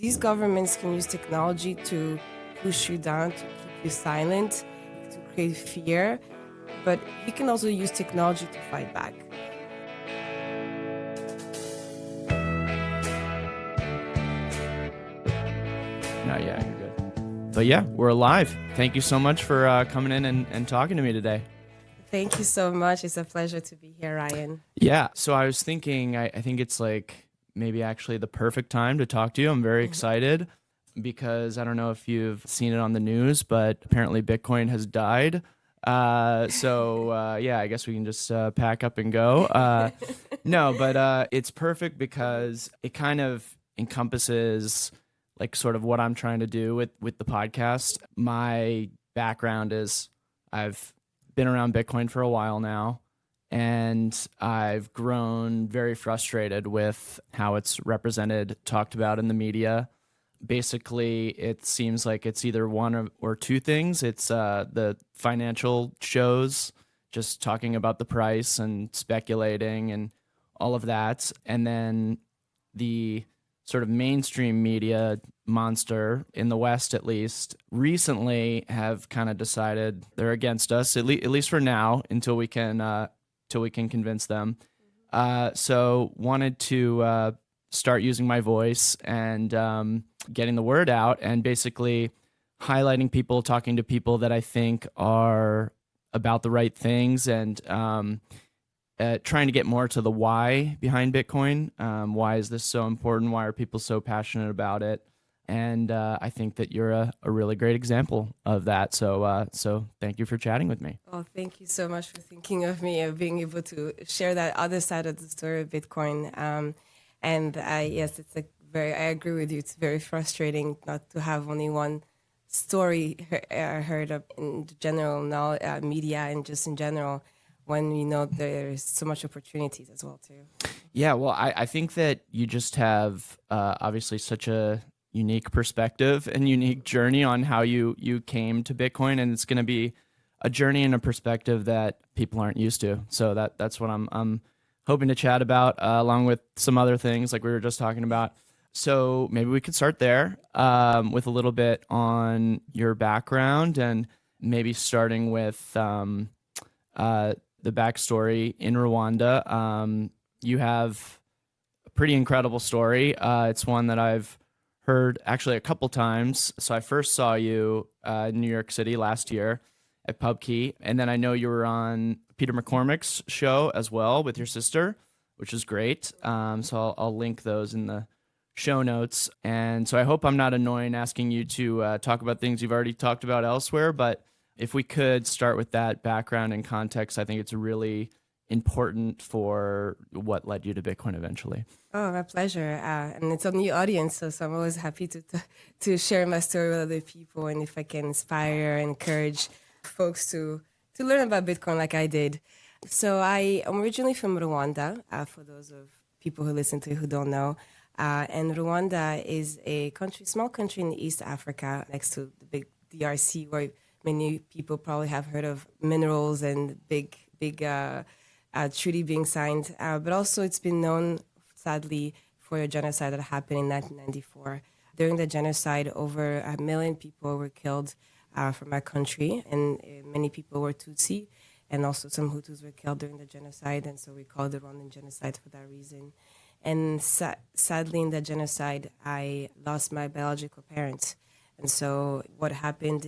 these governments can use technology to push you down, to keep you silent, to create fear, but you can also use technology to fight back. No, yeah, you're good. But yeah, we're alive. Thank you so much for coming in and talking to me today. Thank you so much. It's a pleasure to be here, Ryan. Yeah, so I was thinking, I think it's like maybe actually the perfect time to talk to you. I'm very excited because I don't know if you've seen it on the news, but apparently Bitcoin has died. Yeah, I guess we can just pack up and go. No, but it's perfect because it kind of encompasses like sort of what I'm trying to do with the podcast. My background is I've been around Bitcoin for a while now, and I've grown very frustrated with how it's represented, talked about in the media. Basically, it seems like it's either one or two things. It's the financial shows just talking about the price and speculating and all of that. And then the sort of mainstream media monster in the West, at least, recently have kind of decided they're against us, at least for now, until we can convince them. So wanted to start using my voice and getting the word out and basically highlighting people, talking to people that I think are about the right things, and trying to get more to the why behind Bitcoin. Why is this so important? Why are people so passionate about it? And I think that you're a really great example of that. So thank you for chatting with me. Oh, thank you so much for thinking of me and being able to share that other side of the story of Bitcoin. Yes, I agree with you. It's very frustrating not to have only one story heard of in general media and just in general, when we know there's so much opportunities as well too. Yeah, well, I think that you just have obviously such a unique perspective and unique journey on how you came to Bitcoin, and it's going to be a journey and a perspective that people aren't used to. So that's what I'm hoping to chat about, along with some other things like we were just talking about. So maybe we could start there with a little bit on your background, and maybe starting with the backstory in Rwanda. You have a pretty incredible story. It's one that I've heard actually a couple times. So I first saw you in New York City last year at PubKey, and then I know you were on Peter McCormick's show as well with your sister, which is great. So I'll link those in the show notes. And so I hope I'm not annoying asking you to talk about things you've already talked about elsewhere, but if we could start with that background and context, I think it's really important for what led you to Bitcoin eventually. Oh, my pleasure. And it's a new audience, so I'm always happy to share my story with other people, and if I can inspire and encourage folks to learn about Bitcoin like I did. So I am originally from Rwanda, for those of people who listen to who don't know. And Rwanda is a small country in East Africa next to the big DRC, where many people probably have heard of minerals and big treaty being signed. But also it's been known, sadly, for a genocide that happened in 1994. During the genocide, over 1 million people were killed from our country, and many people were Tutsi, and also some Hutus were killed during the genocide, and so we call the Rwandan genocide for that reason. And sadly, in the genocide, I lost my biological parents. And so what happened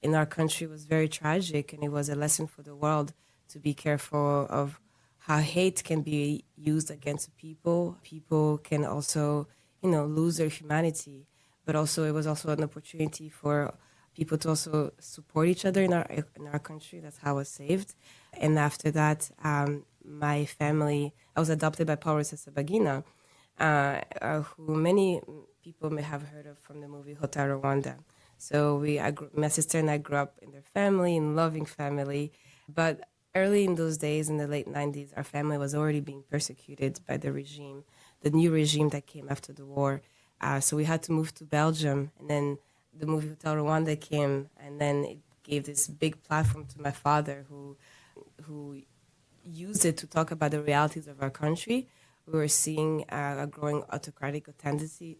in our country was very tragic, and it was a lesson for the world to be careful of how hate can be used against people. People can also, lose their humanity. But also, it was also an opportunity for people to also support each other in our country. That's how I was saved. And after that, my family, I was adopted by Paul Rusesabagina, who many people may have heard of from the movie Hotel Rwanda. So my sister and I grew up in their family, in loving family. But early in those days, in the late 90s, our family was already being persecuted by the regime, the new regime that came after the war. So we had to move to Belgium, and then the movie Hotel Rwanda came, and then it gave this big platform to my father, who used it to talk about the realities of our country, we were seeing a growing autocratic tendency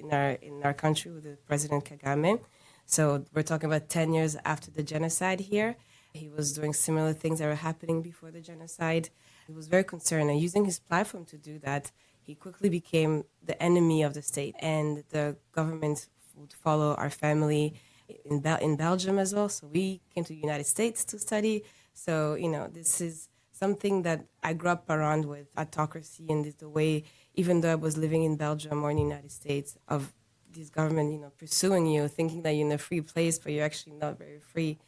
in our country with the President Kagame. So we're talking about 10 years after the genocide here. He was doing similar things that were happening before the genocide. He was very concerned, and using his platform to do that, he quickly became the enemy of the state, and the government would follow our family in Belgium as well. So we came to the United States to study. So, this is something that I grew up around with, autocracy, and the way, even though I was living in Belgium or in the United States, of this government, pursuing you, thinking that you're in a free place, but you're actually not very free.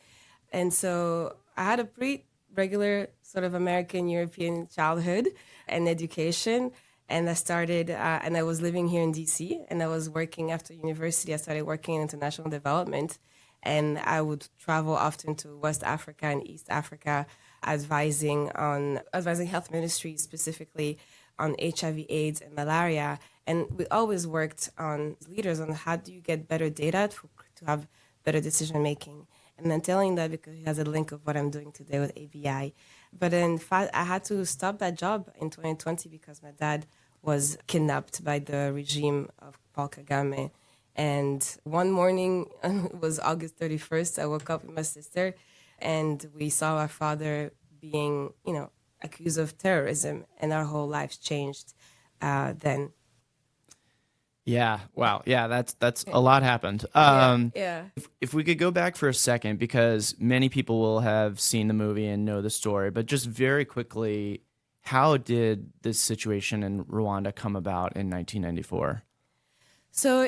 And so I had a pretty regular sort of American European childhood and education. And and I was living here in DC, and I was working after university. I started working in international development, and I would travel often to West Africa and East Africa, advising health ministries specifically on HIV/AIDS and malaria. And we always worked on leaders on how do you get better data to have better decision making. And then telling that because it has a link of what I'm doing today with ABI. But in fact, I had to stop that job in 2020 because my dad was kidnapped by the regime of Paul Kagame. And one morning, it was August 31st, I woke up with my sister, and we saw our father being, accused of terrorism, and our whole lives changed then. Yeah. Wow. Yeah. That's a lot happened. Yeah. If we could go back for a second, because many people will have seen the movie and know the story, but just very quickly, how did this situation in Rwanda come about in 1994? So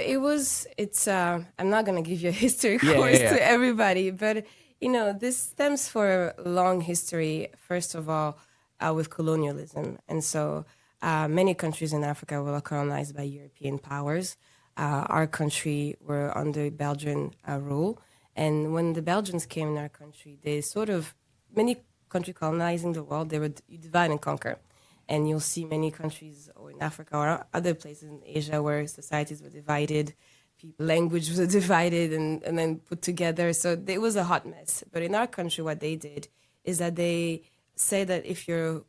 I'm not going to give you a history Yeah, course yeah. to everybody, but, this stems for a long history, first of all, with colonialism. And so many countries in Africa were colonized by European powers. Our country were under Belgian rule. And when the Belgians came in our country, many countries colonizing the world, you divide and conquer. And you'll see many countries or in Africa or other places in Asia where societies were divided, language was divided and then put together. So it was a hot mess. But in our country, what they did is that they say that if you're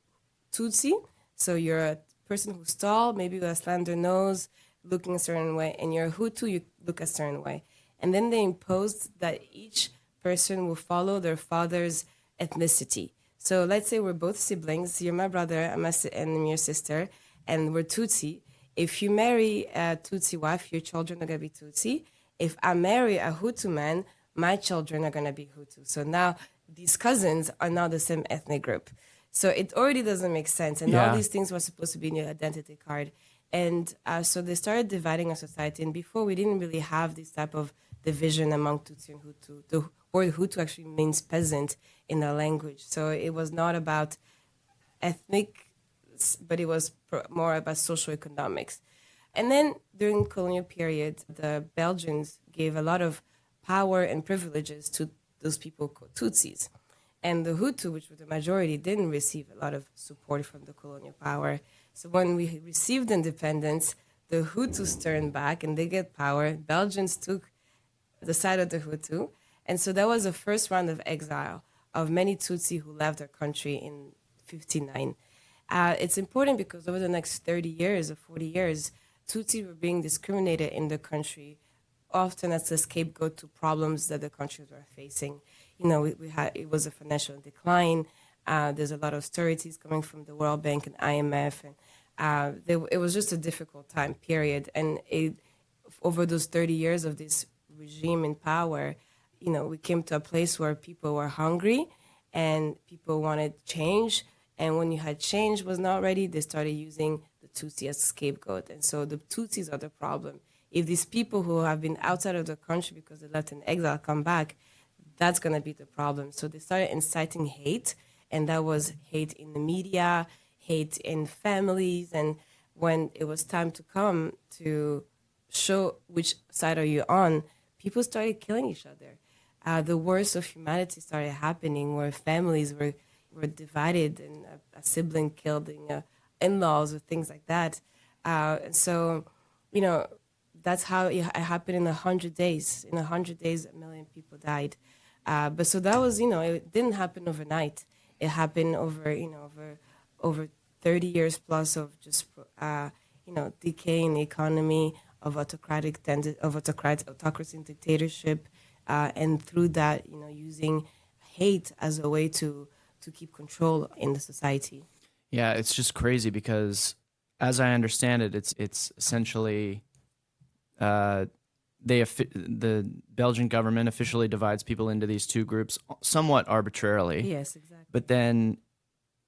Tutsi, so you're a person who's tall, maybe with a slender nose, looking a certain way, and you're a Hutu, you look a certain way. And then they imposed that each person will follow their father's ethnicity. So let's say we're both siblings. You're my brother, and I'm your sister, and we're Tutsi. If you marry a Tutsi wife, your children are going to be Tutsi. If I marry a Hutu man, my children are going to be Hutu. So now these cousins are now the same ethnic group. So it already doesn't make sense. And all Yeah. these things were supposed to be in your identity card. And so they started dividing our society. And before, we didn't really have this type of division among Tutsi and Hutu. The word Hutu actually means peasant in our language. So it was not about ethnic, but it was more about socioeconomics. And then during colonial period, the Belgians gave a lot of power and privileges to those people called Tutsis. And the Hutu, which were the majority, didn't receive a lot of support from the colonial power. So when we received independence, the Hutus turned back and they get power. Belgians took the side of the Hutu. And so that was the first round of exile of many Tutsi who left their country in 1959. It's important because over the next 30 years or 40 years, Tutsi were being discriminated in the country, often as a scapegoat to problems that the countries were facing. It was a financial decline. There's a lot of austerities coming from the World Bank and IMF, and it was just a difficult time period. And over those 30 years of this regime in power, we came to a place where people were hungry and people wanted change. And when you had change was not ready, they started using the Tutsi as a scapegoat. And so the Tutsis are the problem. If these people who have been outside of the country because they left in exile come back, that's going to be the problem. So they started inciting hate, and that was hate in the media, hate in families. And when it was time to come to show which side are you on, people started killing each other. The worst of humanity started happening where families were divided and a sibling killed and in-laws or things like that. So, that's how it happened in 100 days. In 100 days, 1 million people died. But so that was, it didn't happen overnight. It happened over 30 30 years plus of just, decaying the economy of autocracy and dictatorship, and through that, using hate as a way to keep control in the society. Yeah, it's just crazy because, as I understand it, it's essentially the Belgian government officially divides people into these two groups somewhat arbitrarily. Yes, exactly. But then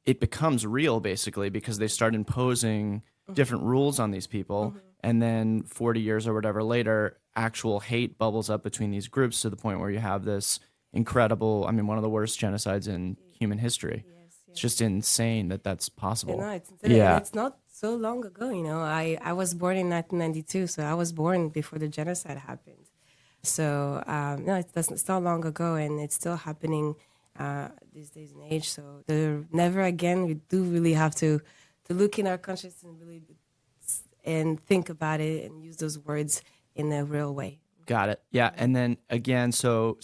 it becomes real basically because they start imposing different rules on these people, and then 40 years or whatever later, actual hate bubbles up between these groups to the point where you have this incredible, I mean, one of the worst genocides in human history. Yes, It's just insane that that's Yeah, possible. no, it's Yeah. and it's not so long ago. I was born in 1992, so I was born before the genocide happened. So no, it's not long ago, and it's still happening these days and age. So never again. We do really have to look in our conscience and really and think about it and use those words in a real way. Got it. Yeah, and then again, so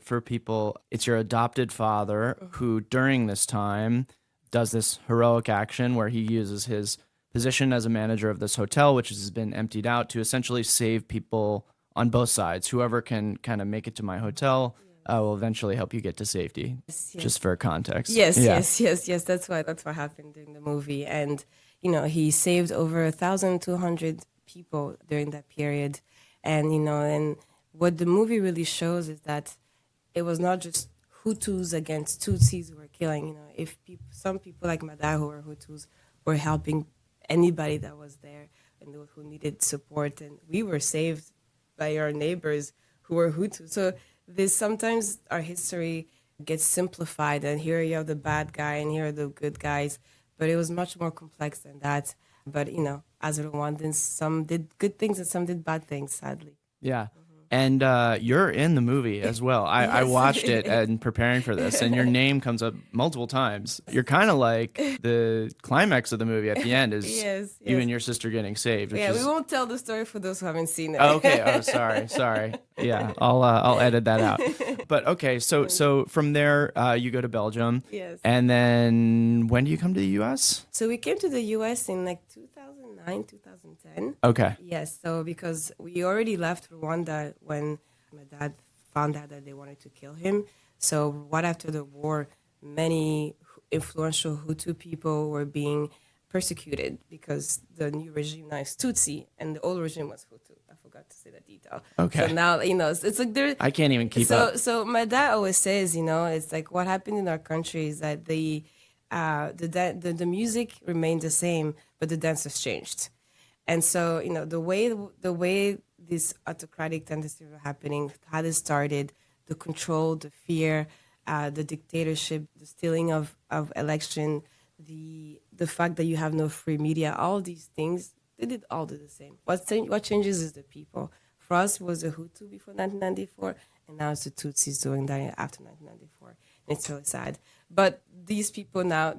for people, it's your adopted father who, during this time, does this heroic action where he uses his position as a manager of this hotel, which has been emptied out, to essentially save people on both sides. Whoever can kind of make it to my hotel will eventually help you get to safety. Yes. Just for context. Yes, Yeah. yes. That's what happened during the movie, and he saved over 1,200 people during that period, and and what the movie really shows is that it was not just Hutus against Tutsis who were killing. If some people like my dad who were Hutus were helping anybody that was there and those who needed support, and we were saved by our neighbors who were Hutus. So this sometimes our history gets simplified, and here you have the bad guy, and here are the good guys. But it was much more complex than that. But as Rwandans, some did good things and some did bad things, sadly. Yeah. And you're in the movie as well. I Yes. watched it and preparing for this, and your name comes up multiple times. You're kind of like the climax of the movie at the end is Yes, you yes. and your sister getting saved. Which Yeah, is, we won't tell the story for those who haven't seen it. Oh, okay. Oh, sorry. Yeah, I'll edit that out. But okay, so from there you go to Belgium. Yes. And then when do you come to the U.S.? So we came to the U.S. in like 2009, 2010. Okay. Yes, so because we already left Rwanda when my dad found out that they wanted to kill him. So right after the war, many influential Hutu people were being persecuted because the new regime now is Tutsi and the old regime was Hutu. I forgot to say that detail. Okay. So now, it's like there. I can't even keep up. So my dad always says, it's like what happened in our country is that the music remained the same, but the dancers changed. And so, the way these autocratic tendencies were happening, how it started, the control, the fear, the dictatorship, the stealing of election, the fact that you have no free media, all these things, they did all do the same. What changes is the people. For us, it was the Hutu before 1994, and now it's the Tutsis doing that after 1994. And it's really sad. But these people now,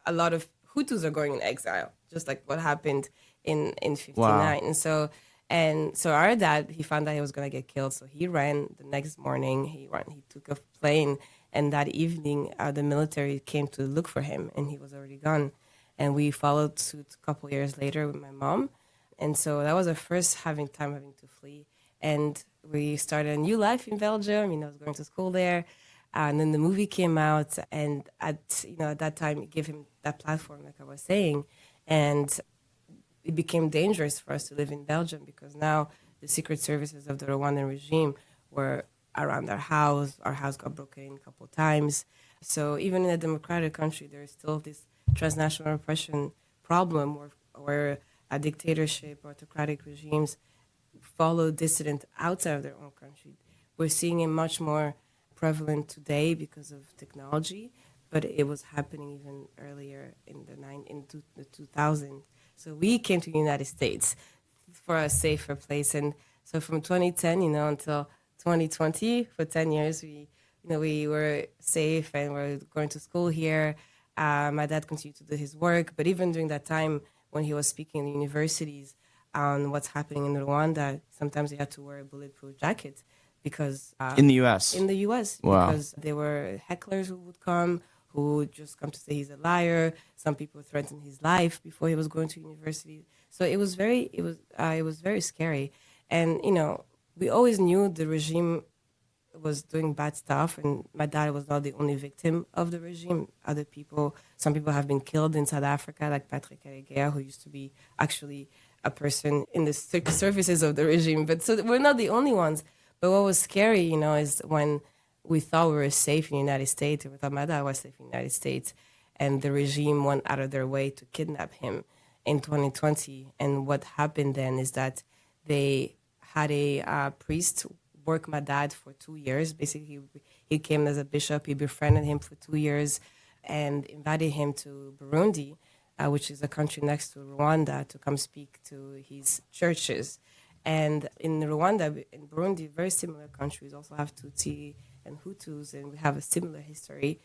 a lot of Hutus are going in exile, just like what happened in 59. Wow. And so our dad, he found out he was going to get killed. So he ran the next morning. He took a plane. And that evening, the military came to look for him, and he was already gone. And we followed suit a couple years later with my mom. And so that was our first having to flee. And we started a new life in Belgium. I was going to school there. And then the movie came out, and at that time, it gave him that platform, like I was saying. And it became dangerous for us to live in Belgium because now the secret services of the Rwandan regime were around our house. Our house got broken in a couple of times. So even in a democratic country, there is still this transnational repression problem where a dictatorship or autocratic regimes follow dissidents outside of their own country. We're seeing it much more prevalent today because of technology, but it was happening even earlier in the 2000s. So we came to the United States for a safer place, and so from 2010, until 2020, for 10 years, we were safe and we're going to school here. My dad continued to do his work, but even during that time when he was speaking in the universities on what's happening in Rwanda, sometimes he had to wear a bulletproof jacket because In the U.S.? in the U.S. Wow. because there were hecklers who would come, who just come to say he's a liar. Some people threatened his life before he was going to university. So it was very scary. And we always knew the regime was doing bad stuff, and my dad was not the only victim of the regime. Other people, some people have been killed in South Africa, like Patrick Karegeya, who used to be actually a person in the services of the regime. But so we're not the only ones. But what was scary, is when we thought we were safe in the United States, and we thought my dad was safe in the United States, and the regime went out of their way to kidnap him in 2020. And what happened then is that they had a priest work my dad for 2 years. Basically, he came as a bishop. He befriended him for 2 years and invited him to Burundi, which is a country next to Rwanda, to come speak to his churches. And in Rwanda, in Burundi, very similar countries also have Tutsi and Hutus, and we have a similar history.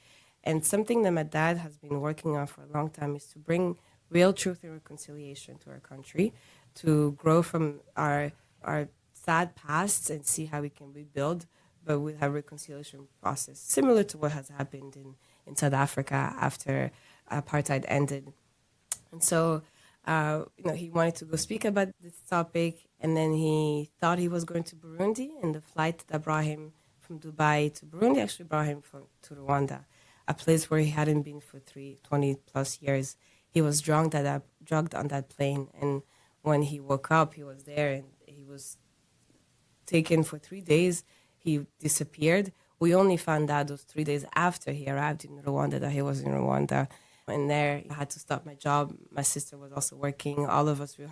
And something that my dad has been working on for a long time is to bring real truth and reconciliation to our country, to grow from our sad past and see how we can rebuild, but with a reconciliation process similar to what has happened in South Africa after apartheid ended. And so, he wanted to go speak about this topic, and then he thought he was going to Burundi, and the flight that brought him from Dubai to Burundi actually brought him to Rwanda, a place where he hadn't been for 20 plus years. He was drugged on that plane, and when he woke up, he was there, and he was taken for 3 days. He disappeared. We only found out those 3 days after he arrived in Rwanda that he was in Rwanda. And there, I had to stop my job. My sister was also working. All of us, we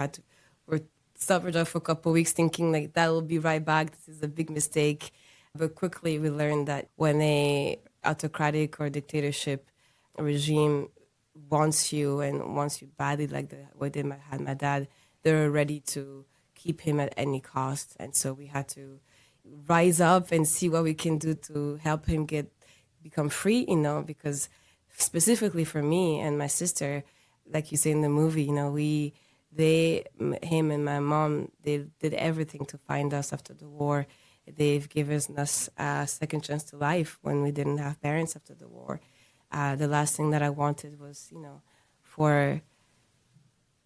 stopped our job for a couple of weeks thinking like, that will be right back. This is a big mistake. But quickly we learned that when a autocratic or dictatorship regime wants you and wants you badly, like the way they had my dad, they're ready to keep him at any cost. And so we had to rise up and see what we can do to help him become free, because specifically for me and my sister, like you say in the movie, him and my mom, they did everything to find us after the war. They've given us a second chance to life when we didn't have parents after the war. The last thing that I wanted was, for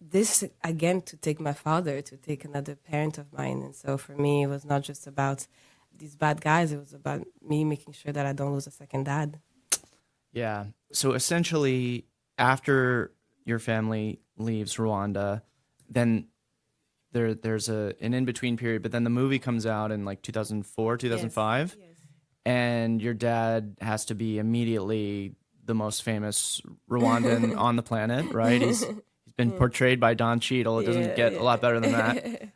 this again to take my father, to take another parent of mine. And so for me, it was not just about these bad guys. It was about me making sure that I don't lose a second dad. Yeah. So essentially, after your family leaves Rwanda, then there's an in-between period, but then the movie comes out in like 2004, 2005, Yes. and your dad has to be immediately the most famous Rwandan on the planet, right? He's been portrayed by Don Cheadle. It doesn't get a lot better than that.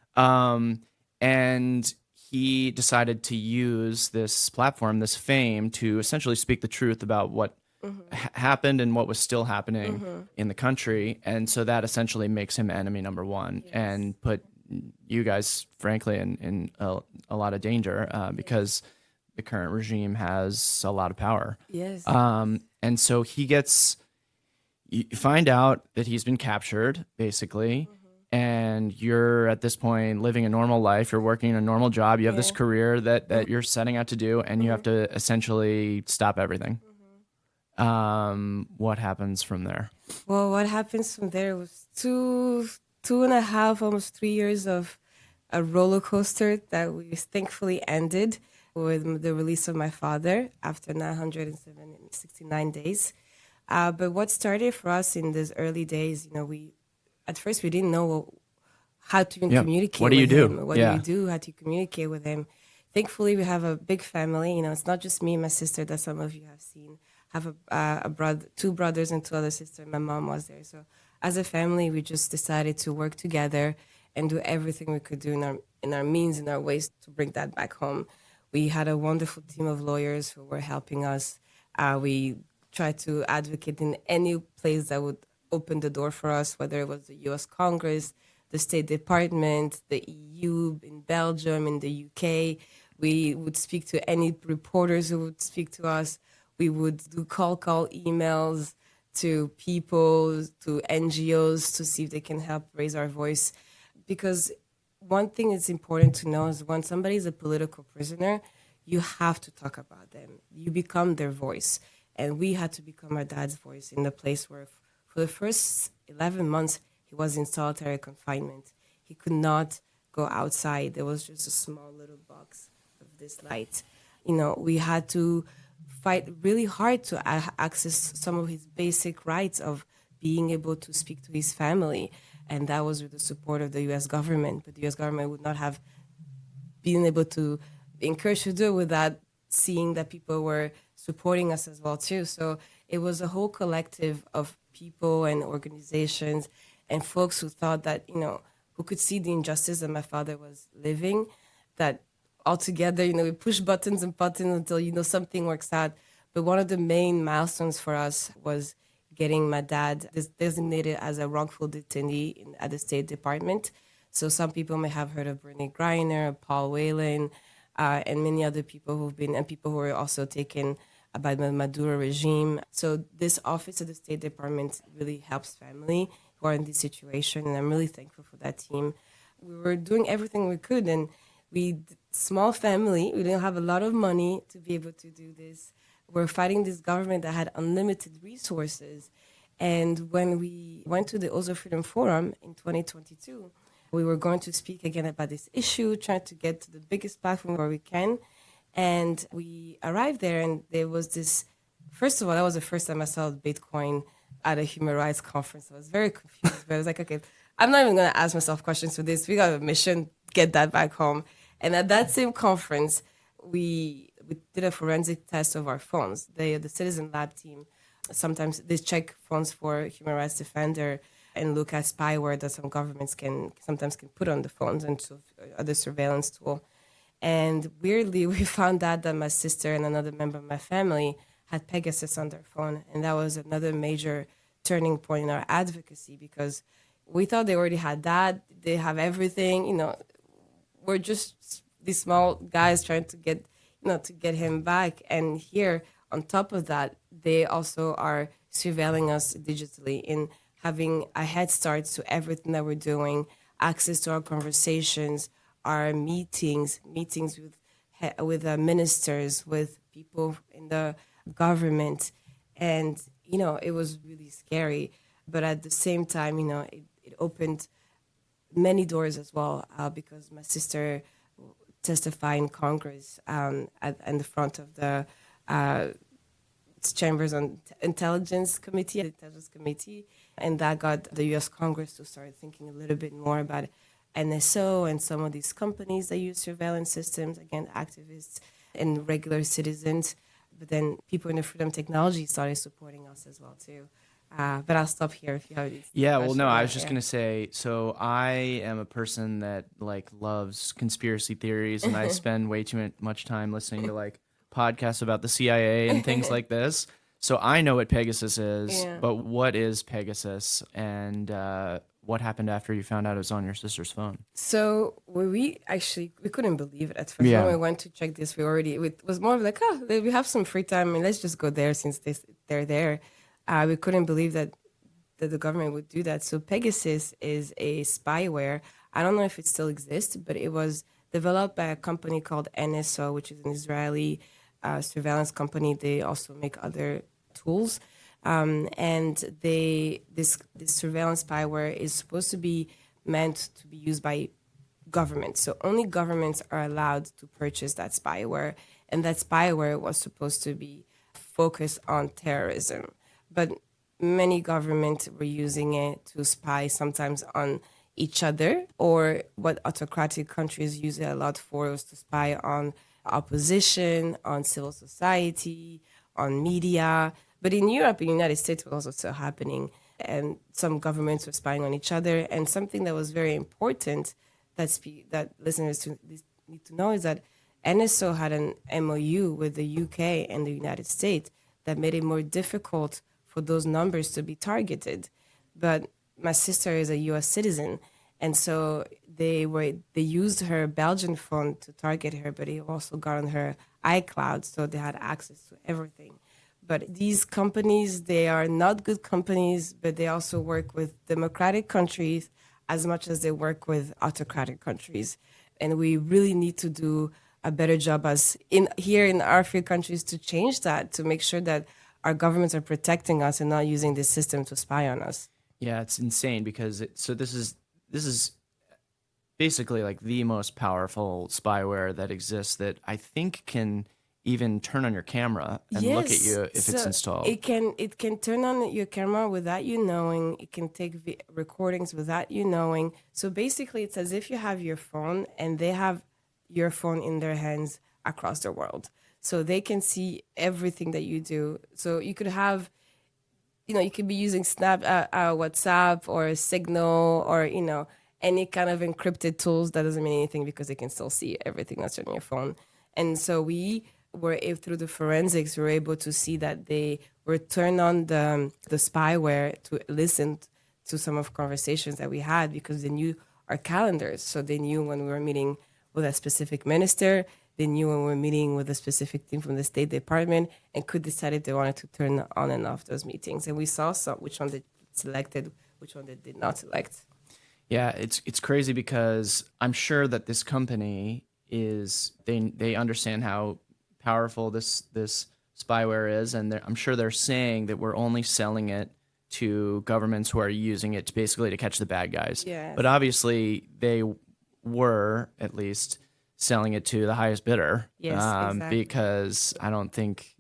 And he decided to use this platform, this fame, to essentially speak the truth about what happened and what was still happening in the country. And so that essentially makes him enemy number one, and put you guys, frankly, in a lot of danger because the current regime has a lot of power. Yes. And so you find out that he's been captured, basically, and you're at this point living a normal life. You're working a normal job. You have this career that you're setting out to do, and you have to essentially stop everything. What happens from there? Well, what happens from there was two and a half, almost 3 years of a roller coaster that we thankfully ended with the release of my father after 969 days. But what started for us in those early days, at first we didn't know how to communicate What do you with do? him. What do you do? How to communicate with him? Thankfully, we have a big family. It's not just me and my sister that some of you have seen. I have two brothers and two other sisters. My mom was there. So as a family, we just decided to work together and do everything we could do in our means, in our ways to bring that back home. We had a wonderful team of lawyers who were helping us. We tried to advocate in any place that would open the door for us, whether it was the U.S. Congress, the State Department, the EU, in Belgium, in the UK. We would speak to any reporters who would speak to us. We would do call emails to people, to NGOs, to see if they can help raise our voice. Because one thing that's important to know is when somebody is a political prisoner, you have to talk about them. You become their voice. And we had to become our dad's voice in the place where for the first 11 months, he was in solitary confinement. He could not go outside. There was just a small little box of this light. We had to fight really hard to access some of his basic rights of being able to speak to his family. And that was with the support of the US government. But the US government would not have been able to encourage to do it without seeing that people were supporting us as well too. So it was a whole collective of people and organizations and folks who thought that, who could see the injustice that my father was living, that all together, we push buttons and buttons until, something works out. But one of the main milestones for us was getting my dad designated as a wrongful detainee at the State Department. So some people may have heard of Bernie Griner, Paul Whelan, and many other people and people who were also taken by the Maduro regime. So this office of the State Department really helps family who are in this situation, and I'm really thankful for that team. We were doing everything we could, and small family, we didn't have a lot of money to be able to do this. We're fighting this government that had unlimited resources. And when we went to the Oslo Freedom Forum in 2022, we were going to speak again about this issue, trying to get to the biggest platform where we can. And we arrived there, and there was this. First of all, that was the first time I saw Bitcoin at a human rights conference. I was very confused, but I was like, okay, I'm not even going to ask myself questions for this. We got a mission, get that back home. And at that same conference, we did a forensic test of our phones. The Citizen Lab team, sometimes they check phones for human rights defender and look at spyware that some governments sometimes can put on the phones and other surveillance tool. And weirdly, we found out that my sister and another member of my family had Pegasus on their phone. And that was another major turning point in our advocacy, because we thought they already had that. They have everything, we're just these small guys trying to get him back. And here, on top of that, they also are surveilling us digitally in having a head start to everything that we're doing, access to our conversations, our meetings with ministers, with people in the government. And, it was really scary. But at the same time, it opened many doors as well, because my sister testified in Congress in the front of the Chambers on Intelligence Committee, and that got the U.S. Congress to start thinking a little bit more about NSO and some of these companies that use surveillance systems, again, activists and regular citizens. But then people in the freedom technology started supporting us as well too. But I'll stop here if you have these. Yeah, well, questions. no, I was just gonna say. So I am a person that loves conspiracy theories, and I spend way too much time listening to podcasts about the CIA and things like this. So I know what Pegasus is, Yeah. but what is Pegasus, and what happened after you found out it was on your sister's phone? So we couldn't believe it at first. Yeah. When we went to check this, it was more of like, we have some free time and let's just go there since they're there. We couldn't believe that the government would do that. So Pegasus is a spyware. I don't know if it still exists, but it was developed by a company called NSO, which is an Israeli surveillance company. They also make other tools. And this surveillance spyware is supposed to be meant to be used by governments. So only governments are allowed to purchase that spyware. And that spyware was supposed to be focused on terrorism. But many governments were using it to spy sometimes on each other, or what autocratic countries use it a lot for was to spy on opposition, on civil society, on media. But in Europe and the United States, it was also still happening. And some governments were spying on each other. And something that was very important that listeners need to know is that NSO had an MOU with the UK and the United States that made it more difficult for those numbers to be targeted. But my sister is a US citizen, and so they used her Belgian phone to target her, but it also got on her iCloud, so they had access to everything. But these companies, they are not good companies, but they also work with democratic countries as much as they work with autocratic countries. And we really need to do a better job here in our free countries to change that, to make sure that our governments are protecting us and not using this system to spy on us. Yeah, it's insane because this is basically like the most powerful spyware that exists that I think can even turn on your camera and look at Yes, you if it's so installed. it can turn on your camera without you knowing. It can take recordings without you knowing. So basically, it's as if you have your phone and they have your phone in their hands across the world. So they can see everything that you do. So you could have, you could be using WhatsApp or Signal or, any kind of encrypted tools. That doesn't mean anything because they can still see everything that's on your phone. And so through the forensics, we were able to see that they were turned on the spyware to listen to some of conversations that we had because they knew our calendars. So they knew when we were meeting with a specific minister. They knew when we were meeting with a specific team from the State Department and could decide if they wanted to turn on and off those meetings. And we saw which one they selected, which one they did not select. Yeah, it's crazy because I'm sure that this company they understand how powerful this spyware is, and I'm sure they're saying that we're only selling it to governments who are using it to basically to catch the bad guys. Yes. But obviously they were at least selling it to the highest bidder. Yes, exactly. Because I don't think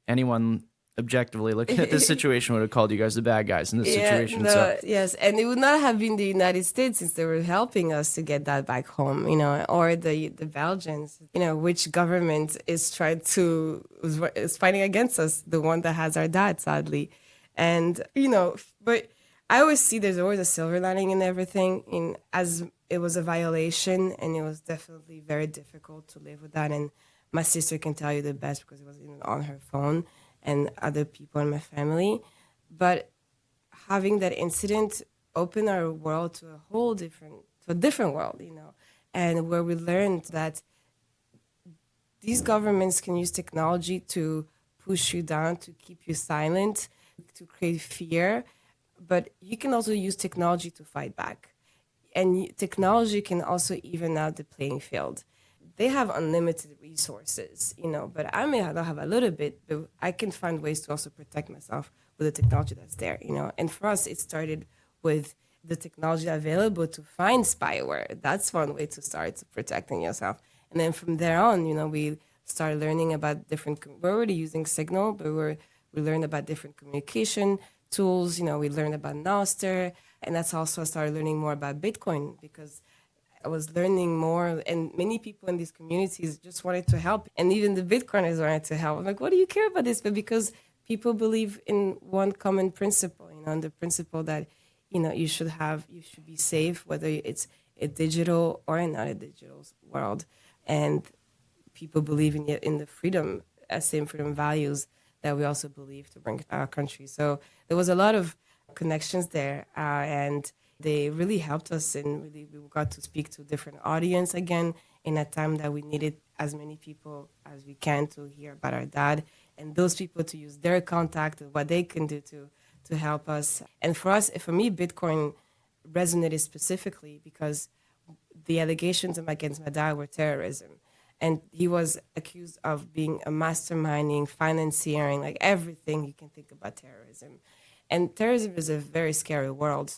anyone objectively looking at this situation would have called you guys the bad guys in this situation. So Yes, and it would not have been the United States since they were helping us to get that back home, or the Belgians, which government is is fighting against us, the one that has our dad, sadly, and but I always see there's always a silver lining in everything. As it was a violation, and it was definitely very difficult to live with that, and my sister can tell you the best because it was even on her phone and other people in my family. But having that incident opened our world to a different world, and where we learned that these governments can use technology to push you down, to keep you silent, to create fear, but you can also use technology to fight back. And technology can also even out the playing field. They have unlimited resources, but I may not have a little bit, but I can find ways to also protect myself with the technology that's there, And for us, it started with the technology available to find spyware. That's one way to start protecting yourself. And then from there on, we started learning about we're already using Signal, but we learned about different communication tools. We learned about Noster, and that's also I started learning more about Bitcoin because I was learning more, and many people in these communities just wanted to help, and even the Bitcoiners wanted to help. I'm like, what do you care about this? But because people believe in one common principle, and the principle that you should be safe, whether it's a digital or not a digital world, and people believe in the freedom, same freedom values that we also believe to bring to our country. So there was a lot of connections there, and they really helped us, and really we got to speak to a different audience again in a time that we needed as many people as we can to hear about our dad, and those people to use their contact and what they can do to help us. And for me, Bitcoin resonated specifically because the allegations against my dad were terrorism. And he was accused of being a masterminding, financiering, like everything you can think about terrorism. And terrorism is a very scary word,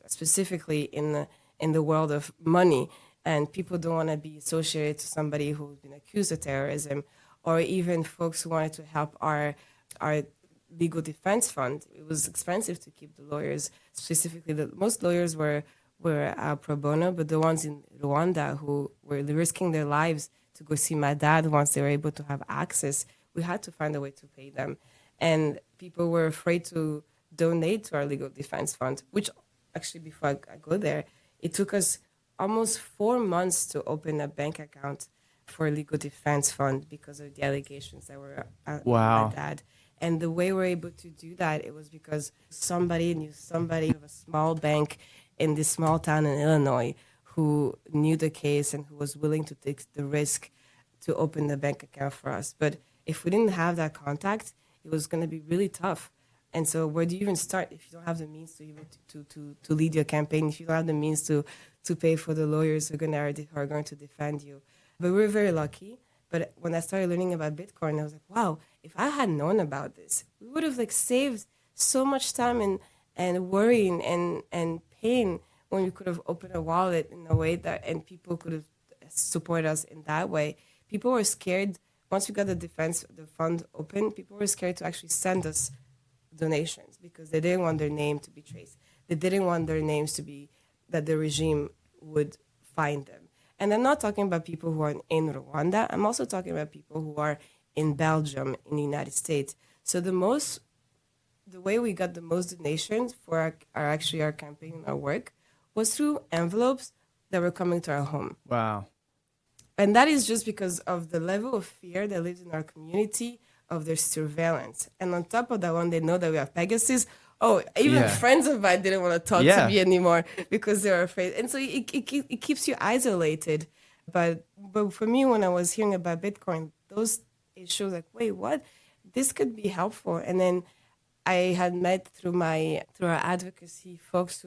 specifically in the world of money. And people don't want to be associated to somebody who's been accused of terrorism, or even folks who wanted to help our legal defense fund. It was expensive to keep the lawyers. Specifically, most lawyers were pro bono, but the ones in Rwanda who were risking their lives to go see my dad once they were able to have access, we had to find a way to pay them. And people were afraid to donate to our legal defense fund, which actually, before I go there, it took us almost 4 months to open a bank account for a legal defense fund because of the allegations that were on my dad. And the way we're able to do that, it was because somebody knew somebody of a small bank in this small town in Illinois who knew the case and who was willing to take the risk to open the bank account for us. But if we didn't have that contact, it was going to be really tough. And so where do you even start if you don't have the means to lead your campaign, if you don't have the means to pay for the lawyers who are going to defend you? But we're very lucky But when I started learning about Bitcoin, I was like, wow, if I had known about this, we would have like saved so much time and worrying and pain when we could have opened a wallet in a way that, and people could have supported us in that way. People were scared. Once we got the fund open, people were scared to actually send us donations because they didn't want their name to be traced. They didn't want their names to be, that the regime would find them. And I'm not talking about people who are in Rwanda. I'm also talking about people who are in Belgium, in the United States. So the way we got the most donations for our campaign and our work was through envelopes that were coming to our home. Wow. And that is just because of the level of fear that lives in our community, of their surveillance. And on top of that, when they know that we have Pegasus, oh, even Yeah. friends of mine didn't want to talk Yeah. to me anymore because they were afraid. And so it keeps you isolated. But for me, when I was hearing about Bitcoin, those issues like, wait, what? This could be helpful. And then I had met through our advocacy folks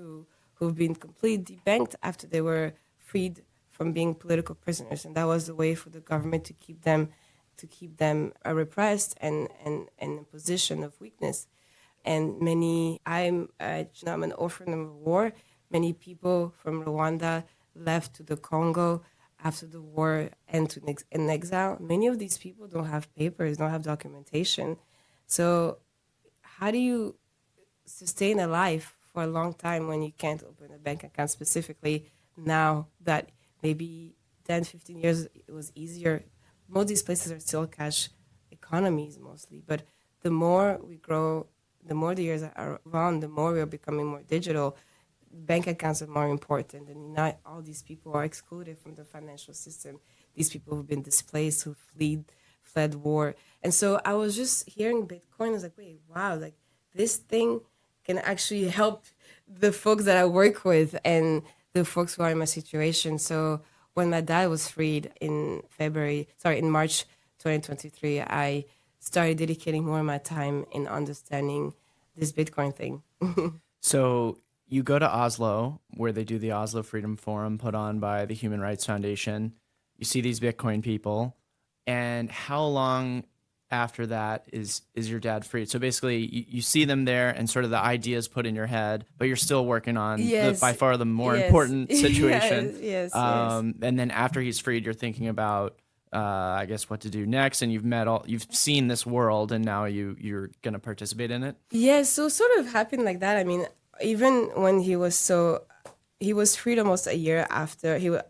who've been completely debanked after they were freed from being political prisoners, and that was the way for the government to keep them repressed and in a position of weakness. And I'm an orphan of war. Many people from Rwanda left to the Congo after the war and in exile. Many of these people don't have papers, don't have documentation. So how do you sustain a life for a long time when you can't open a bank account, specifically now that maybe 10, 15 years it was easier? Most of these places are still cash economies mostly, but the more we grow, the more the years are around, the more we are becoming more digital. Bank accounts are more important, and not all these people are excluded from the financial system. These people who've been displaced, who fled war. And so I was just hearing Bitcoin. I was like, wait, wow, like this thing can actually help the folks that I work with and the folks who are in my situation. So when my dad was freed in March 2023, I started dedicating more of my time in understanding this Bitcoin thing. So you go to Oslo, where they do the Oslo Freedom Forum put on by the Human Rights Foundation. You see these Bitcoin people. And how long after that is your dad freed? So basically, you see them there and sort of the ideas put in your head, but you're still working on by far the more important situation. Yes. And then after he's freed, you're thinking about, I guess, what to do next. And you've seen this world, and now you're going to participate in it. Yes, so sort of happened like that. I mean, even when he was freed almost a year after, a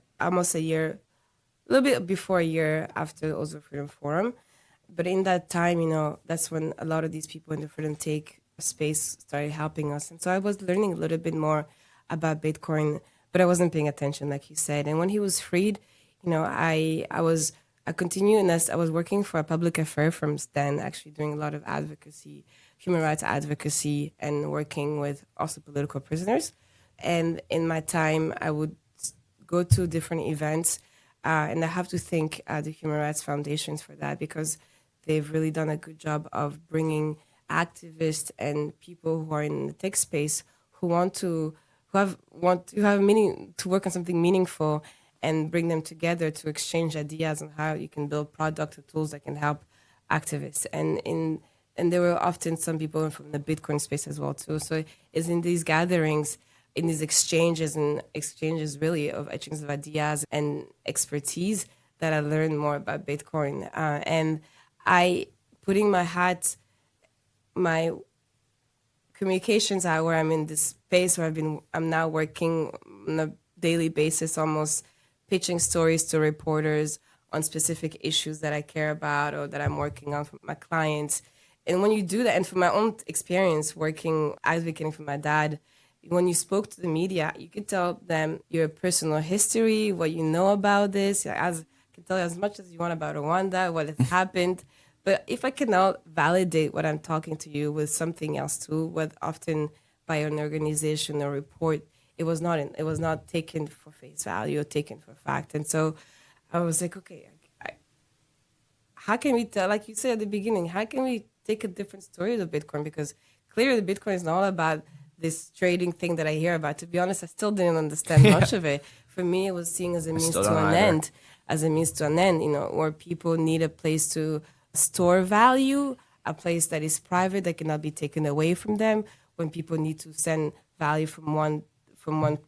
little bit before a year after the Oslo Freedom Forum. But in that time, that's when a lot of these people in the freedom take space started helping us. And so I was learning a little bit more about Bitcoin, but I wasn't paying attention, like you said. And when he was freed, I continued, and I was working for a public affair firm then, actually doing a lot of advocacy, human rights advocacy, and working with also political prisoners. And in my time, I would go to different events, and I have to thank the Human Rights Foundations for that, because they've really done a good job of bringing activists and people who are in the tech space who want to have meaning, to work on something meaningful, and bring them together to exchange ideas on how you can build products or tools that can help activists. And there were often some people from the Bitcoin space as well too. So it's in these gatherings, in these exchanges really of exchanges of ideas and expertise, that I learned more about Bitcoin. And I, putting my communications out, where I'm in this space where I'm now working on a daily basis, almost pitching stories to reporters on specific issues that I care about or that I'm working on for my clients. And when you do that, and from my own experience working, advocating for my dad, when you spoke to the media, you could tell them your personal history, what you know about this. I can tell you as much as you want about Rwanda, what has happened. But if I cannot validate what I'm talking to you with something else too, with often by an organization or report, it was not taken for face value or taken for fact. And so I was like, okay, how can we tell, like you said at the beginning, how can we take a different story of Bitcoin? Because clearly the Bitcoin is not all about this trading thing that I hear about. To be honest, I still didn't understand much of it. For me, it was seen as a means to an end. as a means to an end, where people need a place to store value, a place that is private that cannot be taken away from them. When people need to send value from one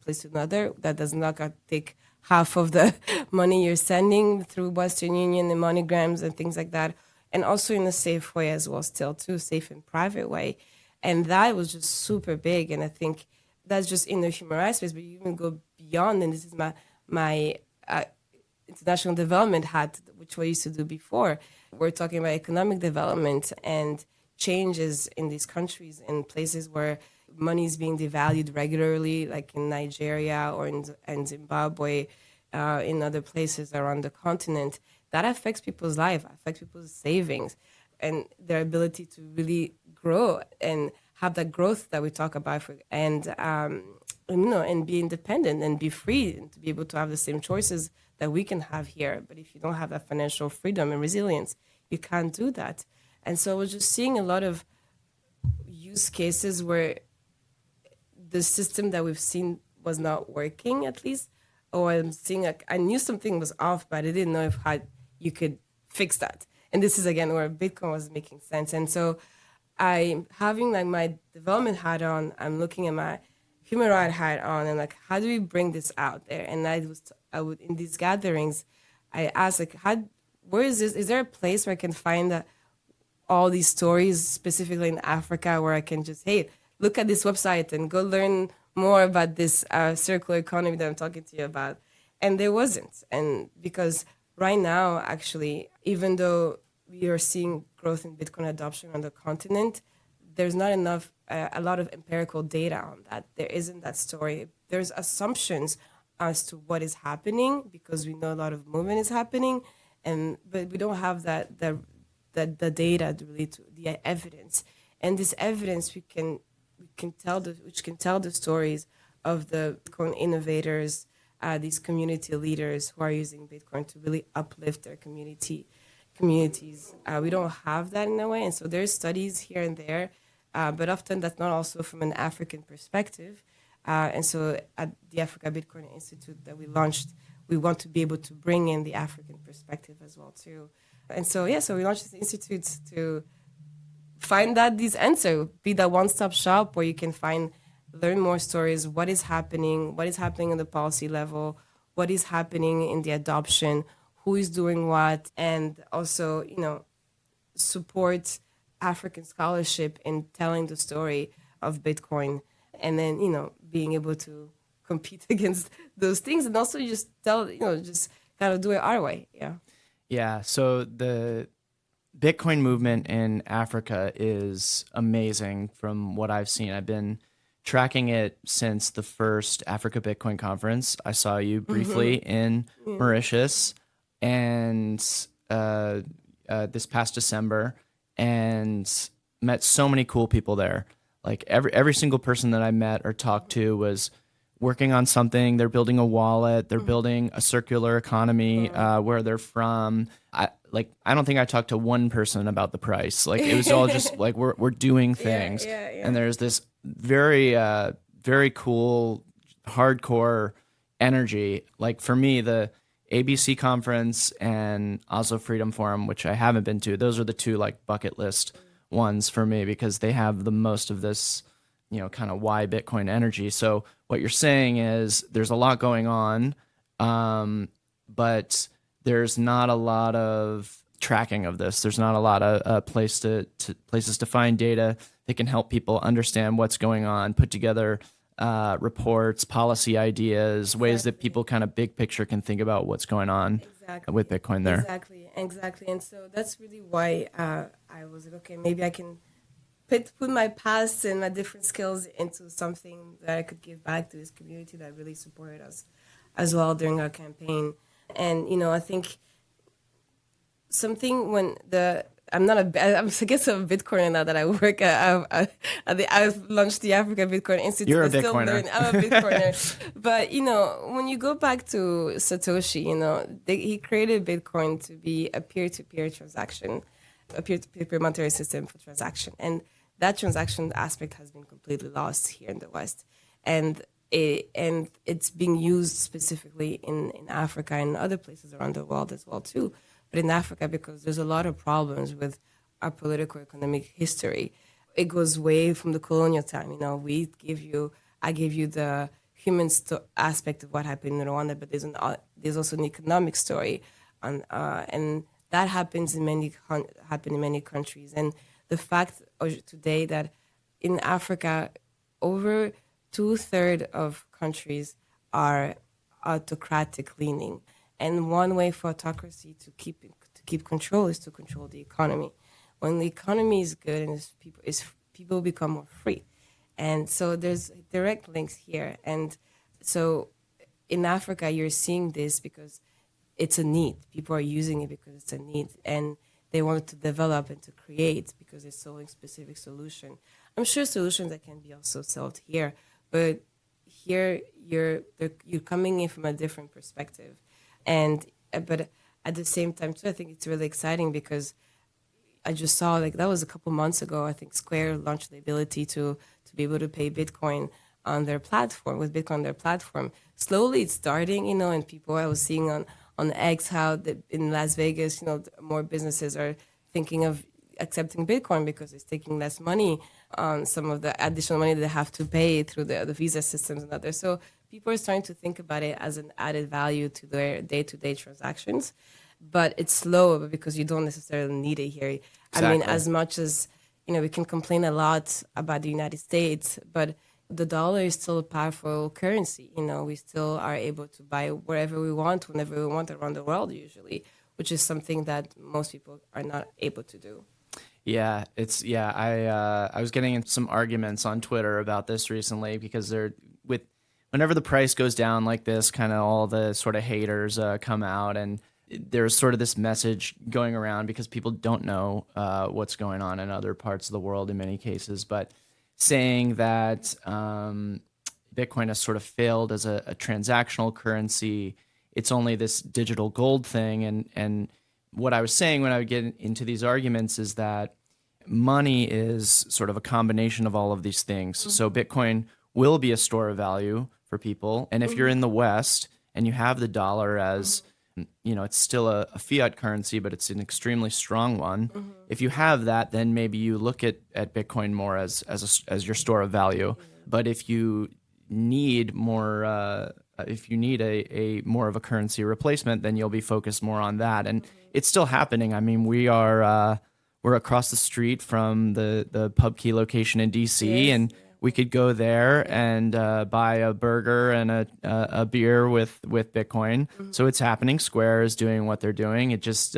place to another, that does not take half of the money you're sending through Western Union and MoneyGrams and things like that, and also in a safe way as well, still too safe and private way. And that was just super big. And I think that's just in the human rights space, but you even go beyond. And this is my international development hat, which we used to do before. We're talking about economic development and changes in these countries, in places where money is being devalued regularly, like in Nigeria or in Zimbabwe, in other places around the continent. That affects people's life, affects people's savings, and their ability to really grow and have that growth that we talk about, and be independent and be free and to be able to have the same choices that we can have here. But if you don't have that financial freedom and resilience, you can't do that. And so I was just seeing a lot of use cases where the system that we've seen was not working, at least, or I'm seeing like I knew something was off, but I didn't know how you could fix that. And this is again where Bitcoin was making sense. And so I'm having like my development hat on, I'm looking at my human rights hat on, and like, how do we bring this out there? And I would in these gatherings, I asked like, where is this? Is there a place where I can find all these stories, specifically in Africa, where I can just, hey, look at this website and go learn more about this circular economy that I'm talking to you about? And there wasn't. And because right now, actually, even though we are seeing growth in Bitcoin adoption on the continent, there's not enough, a lot of empirical data on that. There isn't that story. There's assumptions as to what is happening because we know a lot of movement is happening, but we don't have the data really, to the evidence. And this evidence which can tell the stories of the Bitcoin innovators, these community leaders who are using Bitcoin to really uplift their communities. We don't have that in a way, and so there's studies here and there, but often that's not also from an African perspective. And so at the Africa Bitcoin Institute that we launched, we want to be able to bring in the African perspective as well too. And so so we launched this institute to find these answers, be that one-stop shop where you can learn more stories, what is happening on the policy level, what is happening in the adoption, who is doing what, and also, support African scholarship in telling the story of Bitcoin, and then, being able to compete against those things, and also just just kind of do it our way. Yeah. Yeah. So the Bitcoin movement in Africa is amazing from what I've seen. I've been tracking it since the first Africa Bitcoin conference. I saw you briefly in Mauritius and this past December, and met so many cool people there. Like every single person that I met or talked to was working on something. They're building a wallet. They're building a circular economy where they're from. I don't think I talked to one person about the price. Like it was all just like we're doing things. Yeah. And there's this very very cool hardcore energy. Like for me, the ABC conference and Oslo Freedom Forum, which I haven't been to, those are the two like bucket list ones for me because they have the most of this, kind of why Bitcoin energy. So what you're saying is there's a lot going on, but there's not a lot of tracking of this. There's not a lot of places to find data that can help people understand what's going on, put together reports, policy ideas, ways that people kind of big picture can think about what's going on with Bitcoin there. Exactly. And so that's really why I was like, okay, maybe I can put my past and my different skills into something that I could give back to this community that really supported us as well during our campaign. And, I think something when I'm a Bitcoiner now that I work I've launched the Africa Bitcoin Institute. You're a Bitcoiner. I'm a Bitcoiner. But, when you go back to Satoshi, he created Bitcoin to be a peer-to-peer transaction, a peer-to-peer monetary system for transaction. And that transaction aspect has been completely lost here in the West. And And it's being used specifically in Africa and other places around the world as well too. But in Africa, because there's a lot of problems with our political economic history, it goes way from the colonial time. I gave you the aspect of what happened in Rwanda, but there's also an economic story, and that happen in many countries. And the fact today that in Africa, over two-thirds of countries are autocratic leaning, and one way for autocracy to keep control is to control the economy. When the economy is good and people become more free, and so there's direct links here. And so in Africa, you're seeing this because it's a need. People are using it because it's a need, and they want to develop and to create because it's solving specific solution. I'm sure solutions that can be also solved here, but here you're coming in from a different perspective, and but at the same time too, I think it's really exciting because I just saw like that was a couple months ago. I think Square launched the ability to be able to pay Bitcoin on their platform with Bitcoin on their platform. Slowly, it's starting, and people I was seeing on X how in Las Vegas, more businesses are thinking of accepting Bitcoin because it's taking less money on some of the additional money they have to pay through the visa systems and others. So people are starting to think about it as an added value to their day-to-day transactions. But it's slow because you don't necessarily need it here. I mean, Exactly. as much as, we can complain a lot about the United States, but the dollar is still a powerful currency. We still are able to buy wherever we want, whenever we want around the world usually, which is something that most people are not able to do. Yeah, I was getting in some arguments on Twitter about this recently because whenever the price goes down like this, kind of all the sort of haters come out, and there's sort of this message going around because people don't know what's going on in other parts of the world in many cases, but saying that Bitcoin has sort of failed as a transactional currency. It's only this digital gold thing, and what I was saying when I would get into these arguments is that money is sort of a combination of all of these things. So Bitcoin will be a store of value for people. And if you're in the West and you have the dollar as, it's still a fiat currency, but it's an extremely strong one. If you have that, then maybe you look at Bitcoin more as your store of value. But if you need more, if you need a more of a currency replacement, then you'll be focused more on that. And it's still happening. I mean, we're across the street from the pub key location in DC, Yes, and we could go there and buy a burger and a beer with Bitcoin. So it's happening. Square is doing what they're doing. It just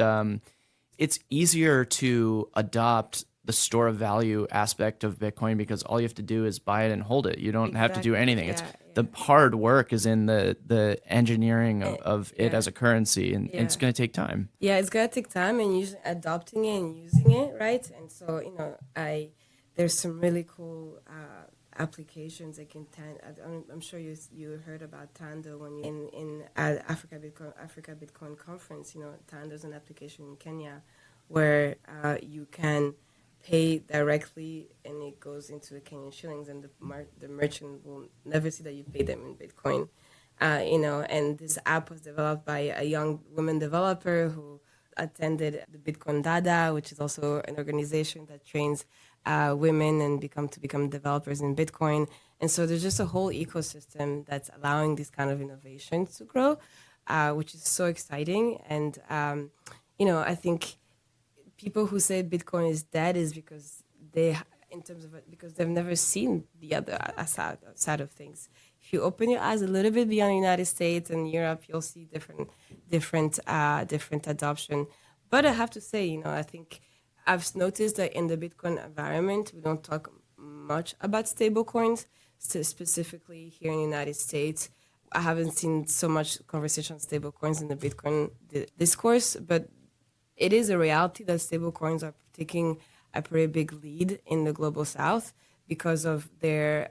it's easier to adopt the store of value aspect of Bitcoin because all you have to do is buy it and hold it. You don't have to do exactly. anything. It's Yeah, the hard work is in the engineering yeah. of it as a currency, and it's Yeah. going to take time. Yeah, it's gonna take time and adopting it and using it, right? And so, there's some really cool applications like I'm sure you heard about Tando when you in Africa Bitcoin conference. Tando's an application in Kenya where you can pay directly and it goes into the Kenyan shillings, and the merchant will never see that you pay them in Bitcoin. And this app was developed by a young woman developer who attended the Bitcoin Dada, which is also an organization that trains women and become developers in Bitcoin. And so there's just a whole ecosystem that's allowing these kind of innovations to grow, which is so exciting. And I think people who say Bitcoin is dead is because because they've never seen the other side of things. If you open your eyes a little bit beyond the United States and Europe, you'll see different adoption. But I have to say, I think I've noticed that in the Bitcoin environment, we don't talk much about stablecoins, specifically here in the United States. I haven't seen so much conversation on stablecoins in the Bitcoin discourse, but it is a reality that stablecoins are taking a pretty big lead in the global South because of the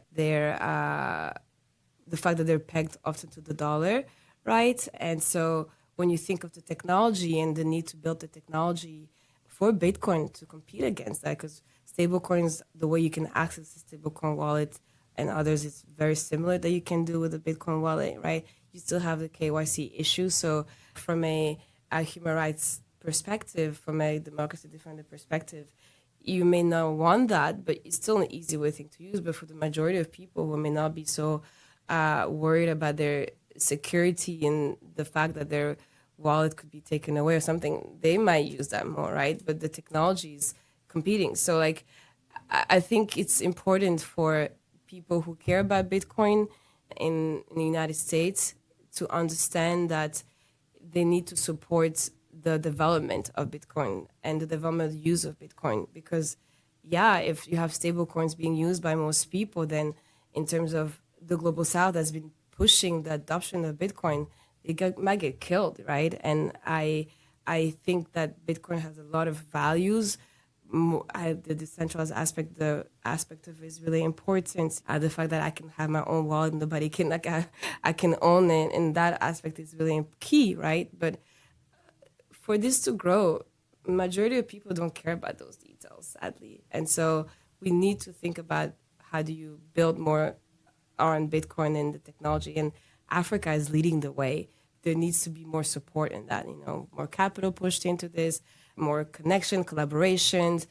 fact that they're pegged often to the dollar, right? And so when you think of the technology and the need to build the technology for Bitcoin to compete against that, because stablecoins, the way you can access the stablecoin wallet and others it's very similar that you can do with a Bitcoin wallet, right? You still have the KYC issue. So from a human rights perspective, from a democracy defender perspective, you may not want that, but it's still an easy way thing to use. But for the majority of people who may not be so worried about their security and the fact that their wallet could be taken away or something, they might use that more, right? But the technology is competing. So like, I think it's important for people who care about Bitcoin in the United States to understand that they need to support the development of Bitcoin and the development use of Bitcoin. Because, yeah, if you have stable coins being used by most people, then in terms of the global south has been pushing the adoption of Bitcoin, might get killed, right? And I think that Bitcoin has a lot of values. The decentralized aspect, the aspect of it is really important. The fact that I can have my own wallet, nobody can, like, I can own it, and that aspect is really key, right? But for this to grow, majority of people don't care about those details, sadly. And so we need to think about how do you build more on Bitcoin and the technology. And Africa is leading the way. There needs to be more support in that, more capital pushed into this, more connection, collaborations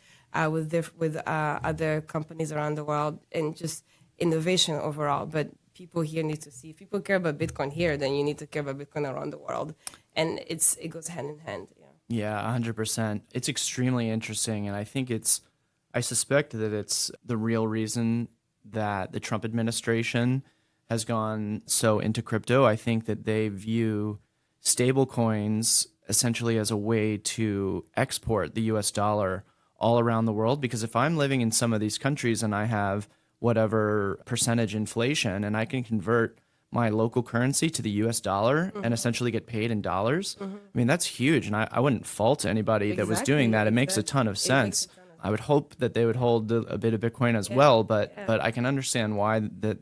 with other companies around the world, and just innovation overall. But people here need to see, if people care about Bitcoin here, then you need to care about Bitcoin around the world. And it goes hand in hand. Yeah, 100%. It's extremely interesting. And I suspect that it's the real reason that the Trump administration has gone so into crypto. I think that they view stable coins essentially as a way to export the US dollar all around the world. Because if I'm living in some of these countries and I have whatever percentage inflation and I can convert my local currency to the US dollar and essentially get paid in dollars, I mean, that's huge. And I wouldn't fault anybody that was doing that. It makes a ton of sense. I would hope that they would hold a bit of Bitcoin as well, but I can understand why that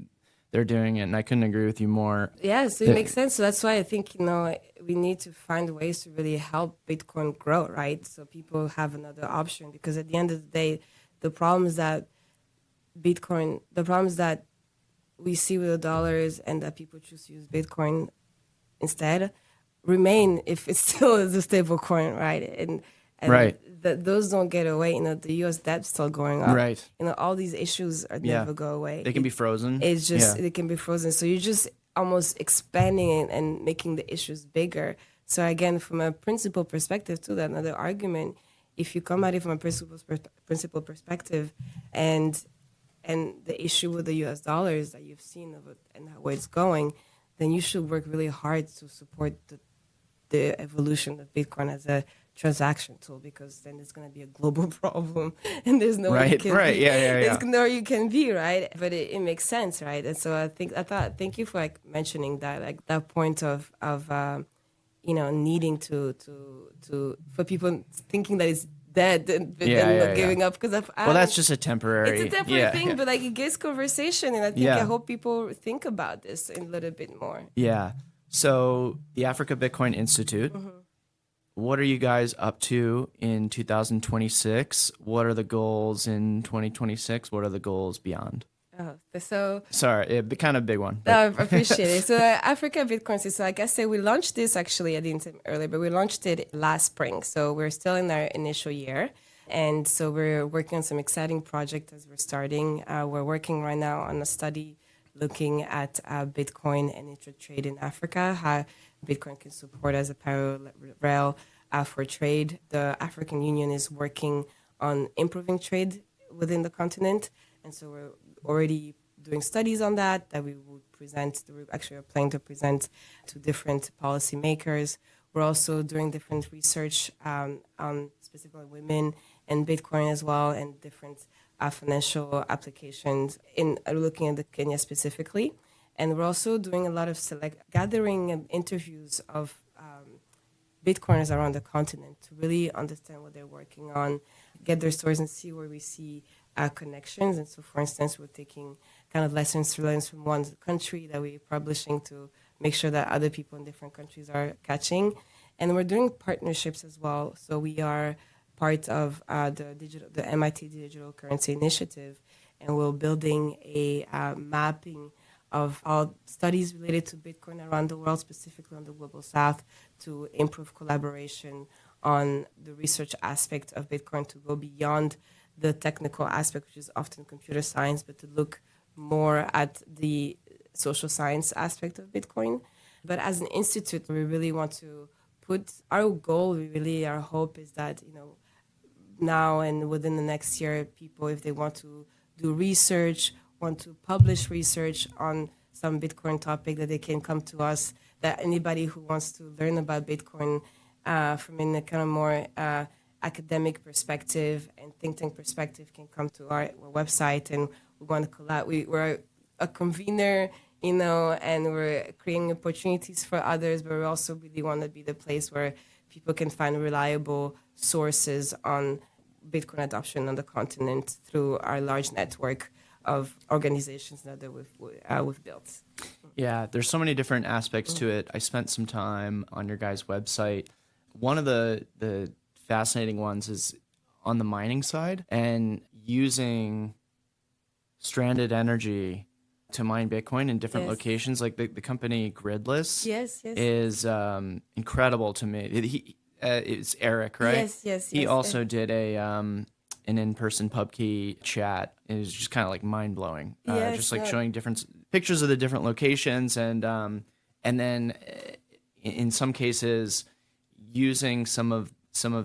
they're doing it, and I couldn't agree with you more. Yeah, so it makes sense. So that's why I think, we need to find ways to really help Bitcoin grow, right? So people have another option, because at the end of the day, the problems that we see with the dollars and that people choose to use Bitcoin instead remain if it still is a stable coin, right? And right. Those don't get away. The U.S. debt's still going up. Right. All these issues never go away. They can be frozen. It's just, They can be frozen. So you're just almost expanding it and making the issues bigger. So again, from a principle perspective too, that another argument, if you come at it from a principle perspective and the issue with the U.S. dollars that you've seen of it and where it's going, then you should work really hard to support the evolution of Bitcoin as a transaction tool, because then it's going to be a global problem and there's no right. There's nowhere you can be, right? But it makes sense, right? And so thank you for mentioning that, that point of needing to for people thinking that it's dead and giving up, because that's just a temporary. It's a temporary thing, but it gets conversation, and I hope people think about this a little bit more. Yeah. So the Africa Bitcoin Institute. Mm-hmm. What are you guys up to in 2026? What are the goals in 2026? What are the goals beyond? Sorry, kind of big one. I appreciate it. So Africa Bitcoin, so like I said, we launched this actually, I didn't say earlier, but we launched it last spring. So we're still in our initial year. And so we're working on some exciting projects as we're starting. We're working right now on a study looking at Bitcoin and intra-trade in Africa, how Bitcoin can support as a parallel for trade. The African Union is working on improving trade within the continent. And so we're already doing studies on that we will present. We actually are planning to present to different policymakers. We're also doing different research on specifically women and Bitcoin as well, and different financial applications looking at the Kenya specifically. And we're also doing a lot of gathering interviews of Bitcoiners around the continent to really understand what they're working on, get their stories, and see where we see connections. And so, for instance, we're taking kind of lessons learned from one country that we're publishing to make sure that other people in different countries are catching. And we're doing partnerships as well. So we are part of the MIT Digital Currency Initiative. and we're building a mapping of all studies related to Bitcoin around the world, specifically on the global south, to improve collaboration on the research aspect of Bitcoin, to go beyond the technical aspect, which is often computer science, but to look more at the social science aspect of Bitcoin. But as an institute, we really want to put our goal, our hope is that, now and within the next year, people, if they want to do research, want to publish research on some Bitcoin topic, that they can come to us, that anybody who wants to learn about Bitcoin from in a kind of more academic perspective and think tank perspective can come to our website, and we want to collab. We're a convener, and we're creating opportunities for others, but we also really want to be the place where people can find reliable sources on Bitcoin adoption on the continent through our large network of organizations that we've built. Yeah, there's so many different aspects to it. I spent some time on your guys' website. One of the fascinating ones is on the mining side and using stranded energy to mine Bitcoin in different locations. Like the company Gridless is incredible to me. It's Eric, right? Yes. He also did an in-person PubKey chat. It was just kind of like mind-blowing. Just like showing different pictures of the different locations, and then in some cases using some of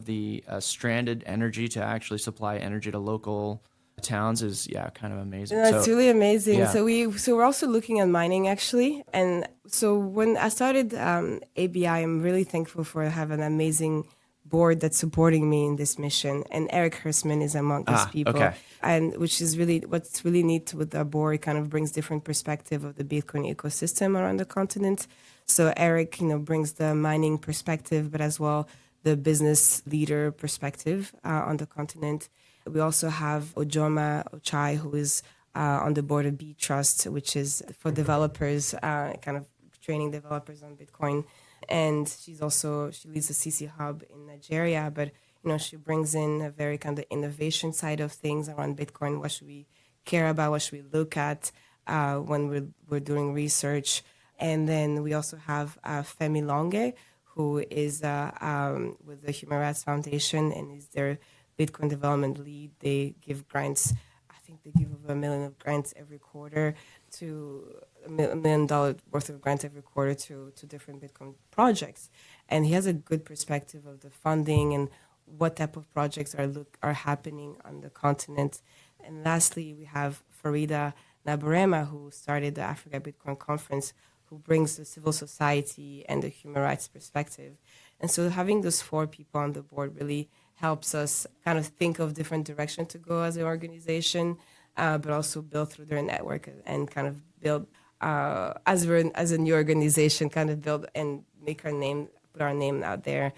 the stranded energy to actually supply energy to local towns is kind of amazing. No, it's really amazing. Yeah. So we're also looking at mining actually, and so when I started ABI, I'm really thankful for having an amazing board that's supporting me in this mission, and Eric Hirschman is among these people. Okay. And which is really what's really neat with our board. It kind of brings different perspective of the Bitcoin ecosystem around the continent. So Eric, brings the mining perspective, but as well the business leader perspective on the continent. We also have Ojoma Ochai, who is on the board of Bitchat, which is for developers, kind of training developers on Bitcoin. And she leads the CC Hub in Nigeria, but she brings in a very kind of innovation side of things around Bitcoin. What should we care about? What should we look at when we're doing research? And then we also have Femi Longe, who is with the Human Rights Foundation and is their Bitcoin development lead. They give grants. I think they give over $1 million of grants every quarter to $1 million worth of grants every quarter to different Bitcoin projects. And he has a good perspective of the funding and what type of projects are happening on the continent. And lastly, we have Farida Nabarema, who started the Africa Bitcoin Conference, who brings the civil society and the human rights perspective. And so having those 4 people on the board really helps us kind of think of different direction to go as an organization, but also build through their network and kind of build, as a new organization, kind of build and put our name out there,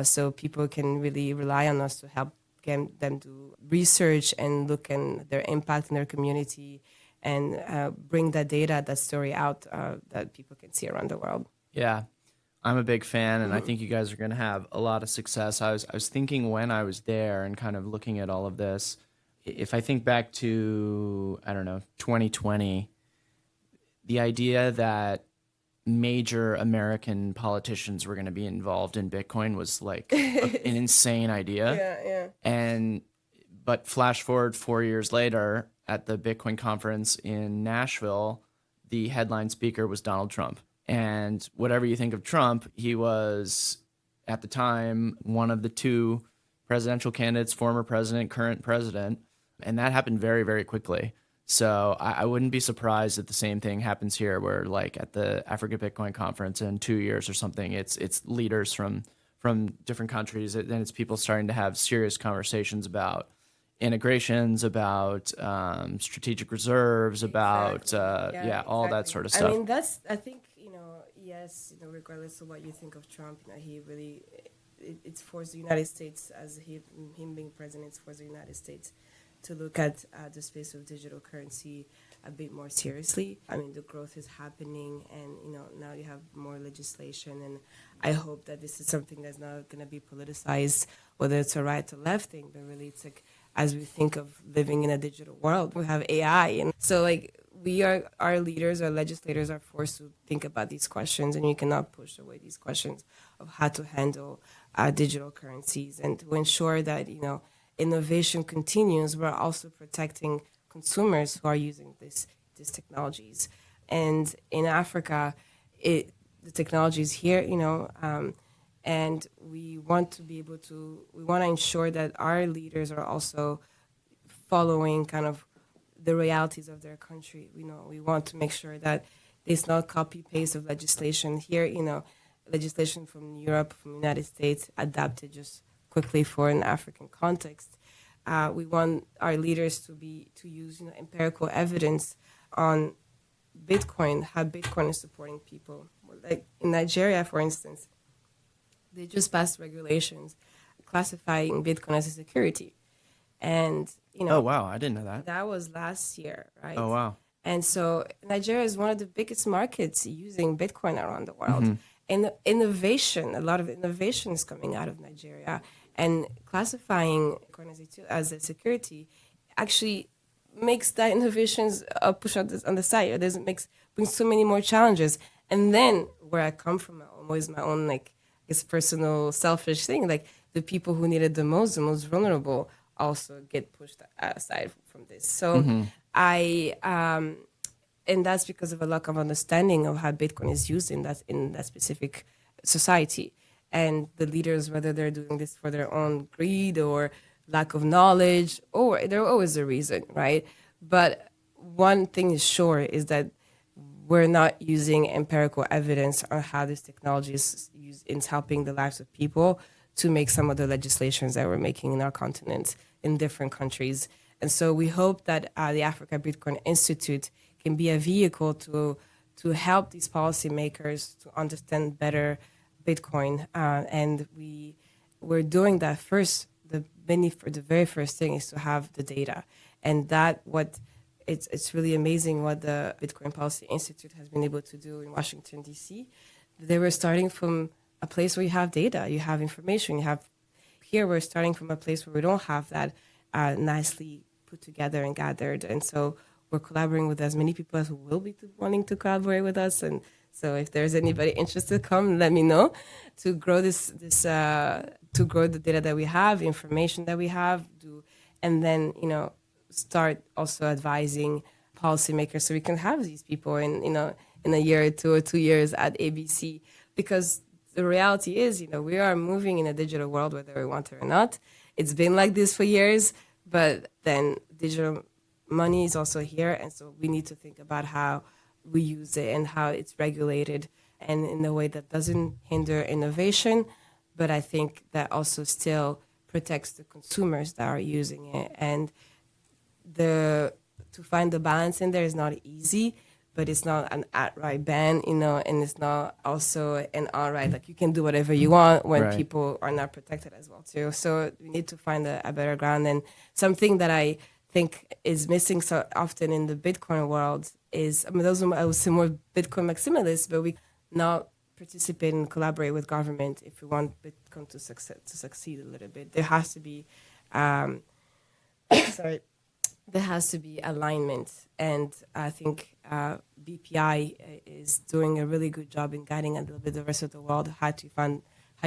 so people can really rely on us to help them do research and look at their impact in their community and bring that data, that story out that people can see around the world. Yeah, I'm a big fan, and I think you guys are going to have a lot of success. I was thinking when I was there and kind of looking at all of this, if I think back to, 2020, the idea that major American politicians were going to be involved in Bitcoin was like an insane idea. Yeah. But flash forward 4 years later at the Bitcoin conference in Nashville, the headline speaker was Donald Trump. And whatever you think of Trump, he was at the time one of the 2 presidential candidates, former president, current president. And that happened very, very quickly. So I wouldn't be surprised if the same thing happens here, where like at the Africa Bitcoin conference in 2 years or something, it's leaders from different countries, and it's people starting to have serious conversations about integrations, about strategic reserves, about all that sort of stuff. I mean, I think, yes, regardless of what you think of Trump, he really, it's forced the United States, as him being president, it's forced the United States to look at the space of digital currency a bit more seriously. I mean, the growth is happening, and now you have more legislation, and I hope that this is something that's not going to be politicized, whether it's a right or left thing, but really it's like as we think of living in a digital world. We have AI. And so like our leaders, our legislators are forced to think about these questions, and you cannot push away these questions of how to handle digital currencies and to ensure that, innovation continues. We're also protecting consumers who are using these technologies. And in Africa, the technology is here, and we want to ensure that our leaders are also following kind of the realities of their country. We want to make sure that there's not copy paste of legislation here, legislation from Europe, from the United States, adapted just quickly for an African context. We want our leaders to use empirical evidence on Bitcoin, how Bitcoin is supporting people. Like in Nigeria, for instance, they just passed regulations classifying Bitcoin as a security. And, Oh, wow. I didn't know that. that was last year, right? Oh, wow. And so Nigeria is one of the biggest markets using Bitcoin around the world. And innovation, a lot of innovation is coming out of Nigeria. And classifying Bitcoin as a security actually makes that innovations push on the side. It doesn't brings so many more challenges. And then where I come from, always my own like it's personal selfish thing. Like the people who need it the most vulnerable, also get pushed aside from this. So and that's because of a lack of understanding of how Bitcoin is used in that specific society. And the leaders, whether they're doing this for their own greed or lack of knowledge, or there's always a reason, right? But one thing is sure is that we're not using empirical evidence on how this technology is used in helping the lives of people to make some of the legislations that we're making in our continent in different countries. And so we hope that the Africa Bitcoin Institute can be a vehicle to help these policymakers to understand better Bitcoin. And we're doing that first. The very first thing is to have the data. And it's really amazing what the Bitcoin Policy Institute has been able to do in Washington, D.C. They were starting from a place where you have data, you have information, here we're starting from a place where we don't have that nicely put together and gathered. And so we're collaborating with as many people as who will be wanting to collaborate with us. And so if there's anybody interested, come let me know to grow to grow the data that we have, information that we have, and then, start also advising policymakers so we can have these people in a year or 2 or 2 years at ABC. Because the reality is, we are moving in a digital world whether we want it or not. It's been like this for years, but then digital money is also here. And so we need to think about how we use it and how it's regulated and in a way that doesn't hinder innovation, but I think that also still protects the consumers that are using it. And to find the balance in there is not easy, but it's not an outright ban, and it's not also an outright, like you can do whatever you want when Right. people are not protected as well too. So we need to find a better ground. And something that I think is missing so often in the Bitcoin world is, those are, I would say, more Bitcoin maximalists, but we not participate and collaborate with government if we want Bitcoin to succeed a little bit. There has to be, there has to be alignment, and I think BPI is doing a really good job in guiding a little bit the rest of the world how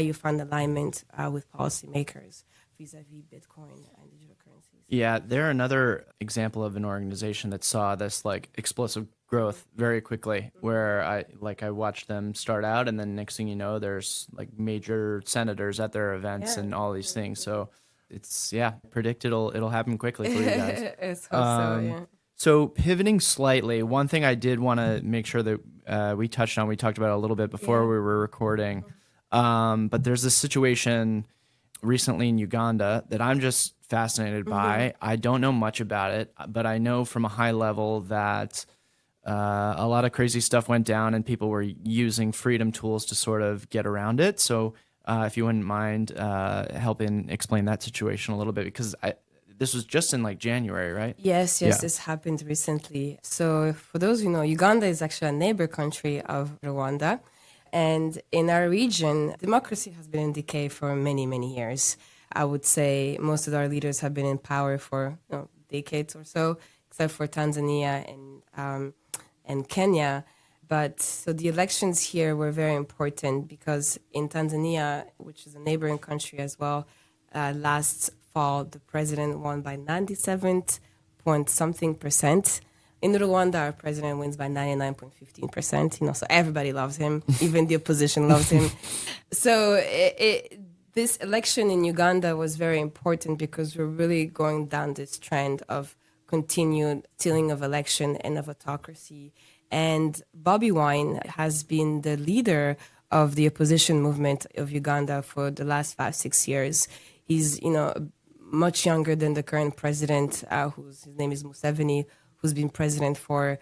you find alignment with policymakers vis-a-vis Bitcoin and digital currencies. Yeah, they're another example of an organization that saw this like explosive growth very quickly, where I watched them start out, and then next thing you know, there's like major senators at their events and all these things. So it's predict it'll happen quickly for you guys. Let's hope so, yeah. So pivoting slightly, one thing I did want to make sure that we touched on, we talked about it a little bit before we were recording, but there's this situation recently in Uganda that I'm just fascinated by. I don't know much about it, but I know from a high level that a lot of crazy stuff went down and people were using freedom tools to sort of get around it. So if you wouldn't mind helping explain that situation a little bit, because this was just in like January, right? Yes, this happened recently. So for those who know, Uganda is actually a neighbor country of Rwanda. And in our region, democracy has been in decay for many, many years. I would say most of our leaders have been in power for decades or so, except for Tanzania and Kenya. But so the elections here were very important because in Tanzania, which is a neighboring country as well, last fall the president won by 97 point something percent. In Rwanda, our president wins by 99.15%. So everybody loves him, even the opposition loves him. So this election in Uganda was very important because we're really going down this trend of continued stealing of election and of autocracy. And Bobby Wine has been the leader of the opposition movement of Uganda for the last 5-6 years. He's, much younger than the current president, his name is Museveni, who's been president for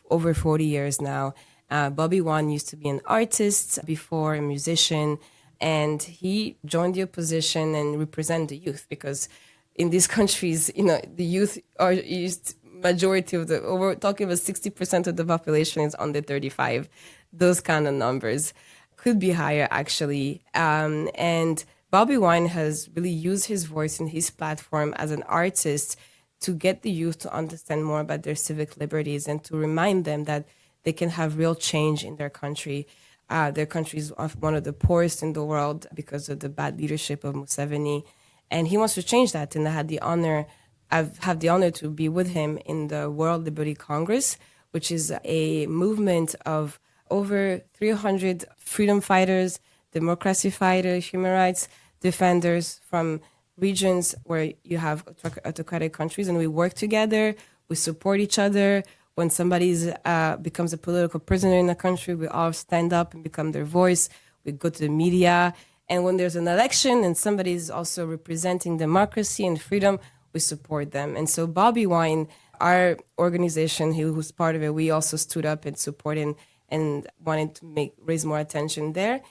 over 40 years now. Bobby Wine used to be an artist before, a musician, and he joined the opposition and represent the youth because in these countries, the youth are used majority of we're talking about 60% of the population is under 35. Those kind of numbers could be higher actually. And Bobby Wine has really used his voice and his platform as an artist to get the youth to understand more about their civic liberties and to remind them that they can have real change in their country. Their country is one of the poorest in the world because of the bad leadership of Museveni. And he wants to change that. And I've had the honor to be with him in the World Liberty Congress, which is a movement of over 300 freedom fighters, democracy fighters, human rights defenders from regions where you have autocratic countries, and we work together, we support each other. When somebody becomes a political prisoner in a country, we all stand up and become their voice. We go to the media. And when there's an election and somebody is also representing democracy and freedom, we support them. And so Bobby Wine, our organization, who's part of it, we also stood up and supported and wanted to raise more attention there.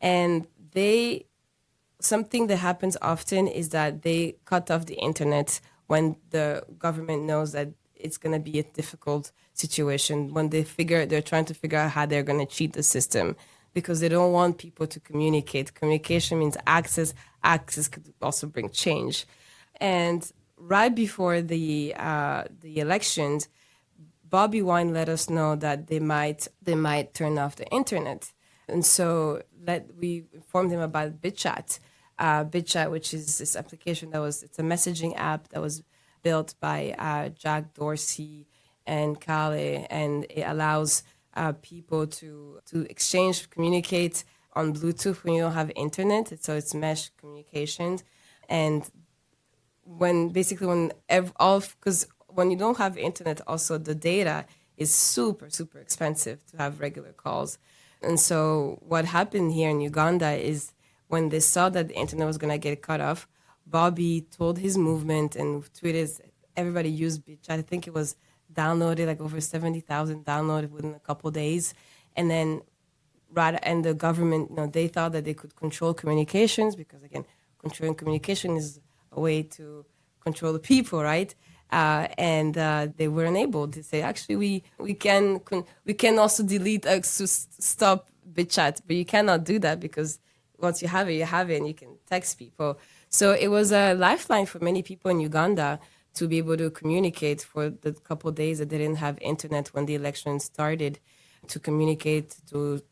And something that happens often is that they cut off the internet when the government knows that it's going to be a difficult situation, when they're trying to figure out how they're going to cheat the system, because they don't want people to communicate. Communication means access. Access could also bring change. And right before the elections, Bobby Wine let us know that they might turn off the internet. And so we informed him about Bitchat. Bitchat, which is this application it's a messaging app that was built by Jack Dorsey and Kale, and it allows people to exchange, communicate on Bluetooth when you don't have internet. So it's mesh communications. And because when you don't have internet, also the data is super, super expensive to have regular calls. And so what happened here in Uganda is when they saw that the internet was going to get cut off, Bobby told his movement and tweeted, everybody used Bitchat. I think it was downloaded, like over 70,000 downloaded within a couple of days. And then and the government, they thought that they could control communications because, again, controlling communication is a way to control the people, right? And they were unable to say, actually, we can also delete, stop Bitchat, but you cannot do that because once you have it, and you can text people. So it was a lifeline for many people in Uganda to be able to communicate for the couple of days that they didn't have internet when the election started, to communicate, to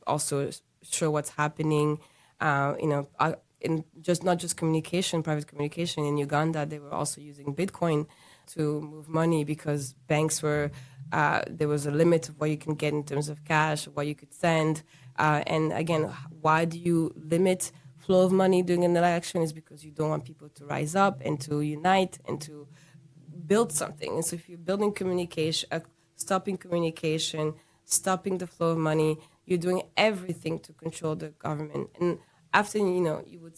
also show what's happening, in not just communication, private communication. In Uganda, they were also using Bitcoin to move money because banks there was a limit of what you can get in terms of cash, what you could send. And again, why do you limit flow of money during an election? Is because you don't want people to rise up and to unite and to build something. And so if you're building communication, stopping communication, stopping the flow of money, you're doing everything to control the government. And after, you would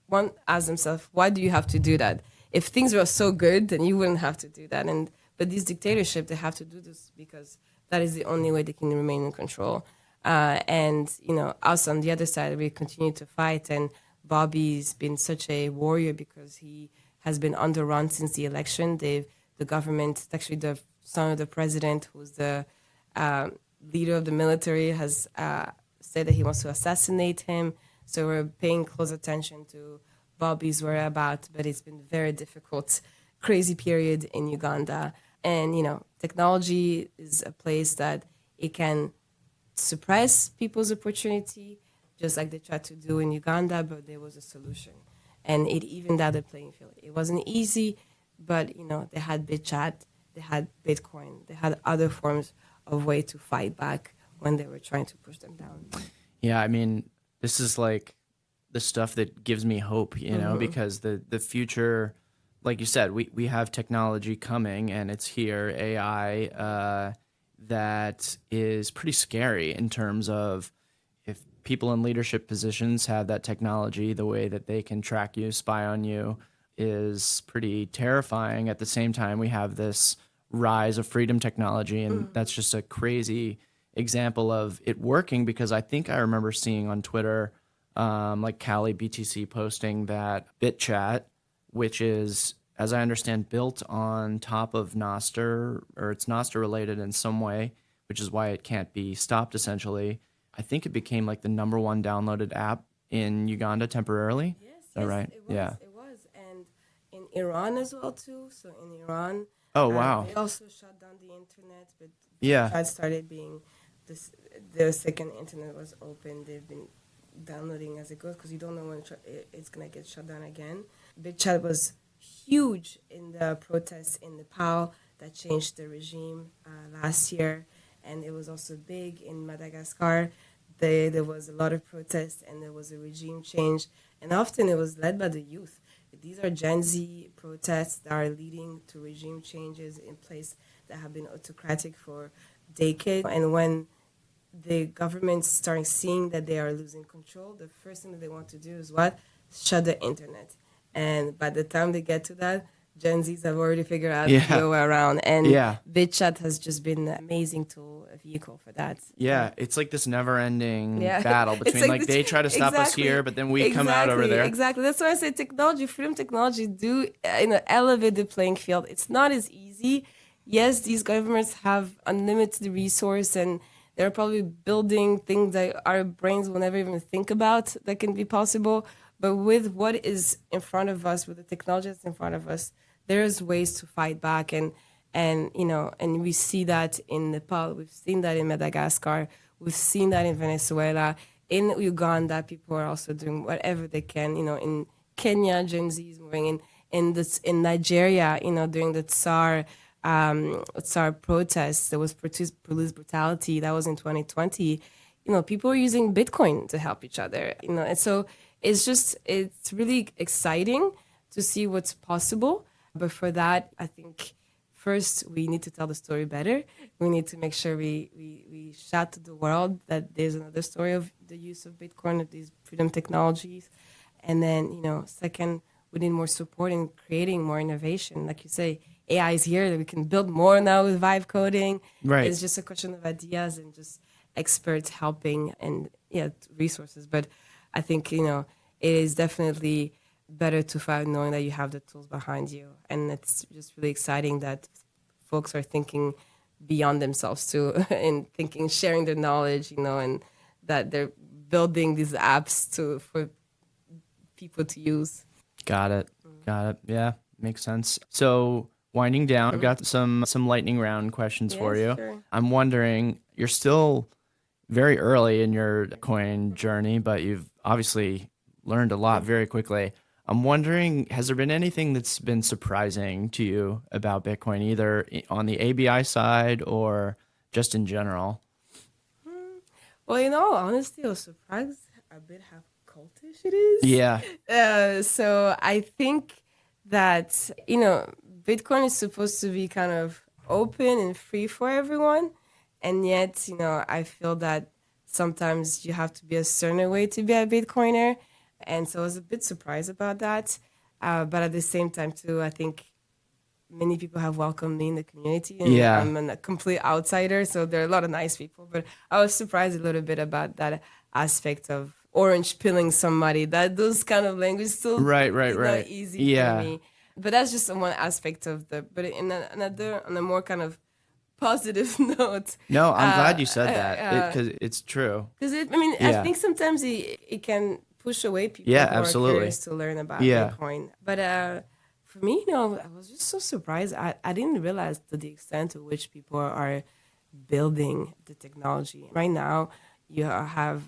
one ask themselves, why do you have to do that? If things were so good, then you wouldn't have to do that. But these dictatorship, they have to do this because that is the only way they can remain in control. Us on the other side, we continue to fight. And Bobby's been such a warrior because he has been underrun since the election. The government, actually the son of the president, who's the leader of the military, has said that he wants to assassinate him. So we're paying close attention to Bobbies were about, but it's been very difficult, crazy period in Uganda. And, technology is a place that it can suppress people's opportunity, just like they tried to do in Uganda, but there was a solution. And it evened out the playing field. It wasn't easy, but, they had Bitchat, they had Bitcoin, they had other forms of way to fight back when they were trying to push them down. Yeah, I mean, this is like the stuff that gives me hope, because the future, like you said, we have technology coming and it's here, AI, that is pretty scary in terms of if people in leadership positions have that technology, the way that they can track you, spy on you is pretty terrifying. At the same time, we have this rise of freedom technology, and that's just a crazy example of it working because I think I remember seeing on Twitter, like Cali BTC posting that Bitchat, which is, as I understand, built on top of Nostr, or it's Nostr related in some way, which is why it can't be stopped essentially. I think it became like the number one downloaded app in Uganda temporarily. Yes, Is that right? it was. Yeah. It was. And in Iran as well, too. So in Iran, Oh, wow. they also shut down the internet, but Yeah. that started being this. The second internet was open, they've been downloading as it goes because you don't know when it's going to get shut down again. Bitchat was huge in the protests in Nepal that changed the regime last year, and it was also big in Madagascar. There was a lot of protests and there was a regime change, and often it was led by the youth. These are Gen Z protests that are leading to regime changes in place that have been autocratic for decades. And when the government's starting seeing that they are losing control, the first thing that they want to do is what? Shut the internet. And by the time they get to that, Gen Zs have already figured out the way around. And Bitchat has just been an amazing tool, a vehicle for that. Yeah, it's like this never-ending battle between like they try to stop us here, but then we come out over there. Exactly. That's why I say technology, freedom technology, do elevate the playing field. It's not as easy. Yes, these governments have unlimited resource and they're probably building things that our brains will never even think about that can be possible. But with what is in front of us, with the technology that's in front of us, there's ways to fight back. And we see that in Nepal. We've seen that in Madagascar. We've seen that in Venezuela. In Uganda, people are also doing whatever they can. In Kenya, Gen Z is moving in Nigeria, during the Tsar protests, there was police brutality. That was in 2020. People were using Bitcoin to help each other. And so it's really exciting to see what's possible. But for that, I think first we need to tell the story better. We need to make sure we shout to the world that there's another story of the use of Bitcoin, of these freedom technologies. And then, second, we need more support in creating more innovation. Like you say, AI is here, that we can build more now with vibe coding. Right. It's just a question of ideas and just experts helping and resources. But I think, it is definitely better to find knowing that you have the tools behind you. And it's just really exciting that folks are thinking beyond themselves too and sharing their knowledge, and that they're building these apps for people to use. Got it. Yeah, makes sense. So winding down, I've got some lightning round questions for you. Sure. I'm wondering, you're still very early in your coin journey, but you've obviously learned a lot very quickly. I'm wondering, has there been anything that's been surprising to you about Bitcoin, either on the ABI side or just in general? Well, honestly, I was surprised a bit how cultish it is. Yeah. So I think that, Bitcoin is supposed to be kind of open and free for everyone. And yet, I feel that sometimes you have to be a certain way to be a Bitcoiner. And so I was a bit surprised about that. But at the same time, too, I think many people have welcomed me in the community. And I'm a complete outsider, so there are a lot of nice people. But I was surprised a little bit about that aspect of orange pilling somebody. Those kind of language still right. not easy for me. But that's just one aspect of but on a more kind of positive note. No, I'm glad you said that because it's true. Because I think sometimes it can push away people Yeah, who are absolutely. curious to learn about Yeah. Bitcoin. But for me, I was just so surprised. I didn't realize to the extent to which people are building the technology. Right now, you have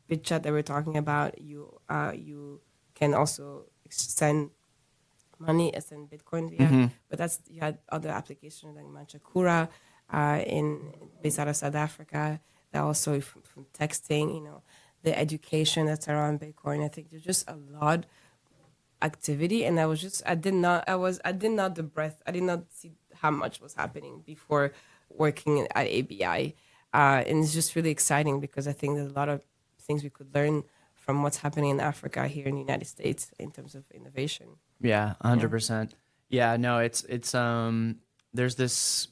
Bitchat that we're talking about. You can also send money as in Bitcoin, yeah. Hmm. But that's you had other applications like Manchakura, in based out of South Africa. That also from texting, the education that's around Bitcoin. I think there's just a lot activity, and I did not the breadth. I did not see how much was happening before working at ABI, and it's just really exciting because I think there's a lot of things we could learn from what's happening in Africa here in the United States in terms of innovation. Yeah, Yeah. 100%. Yeah, no, it's there's this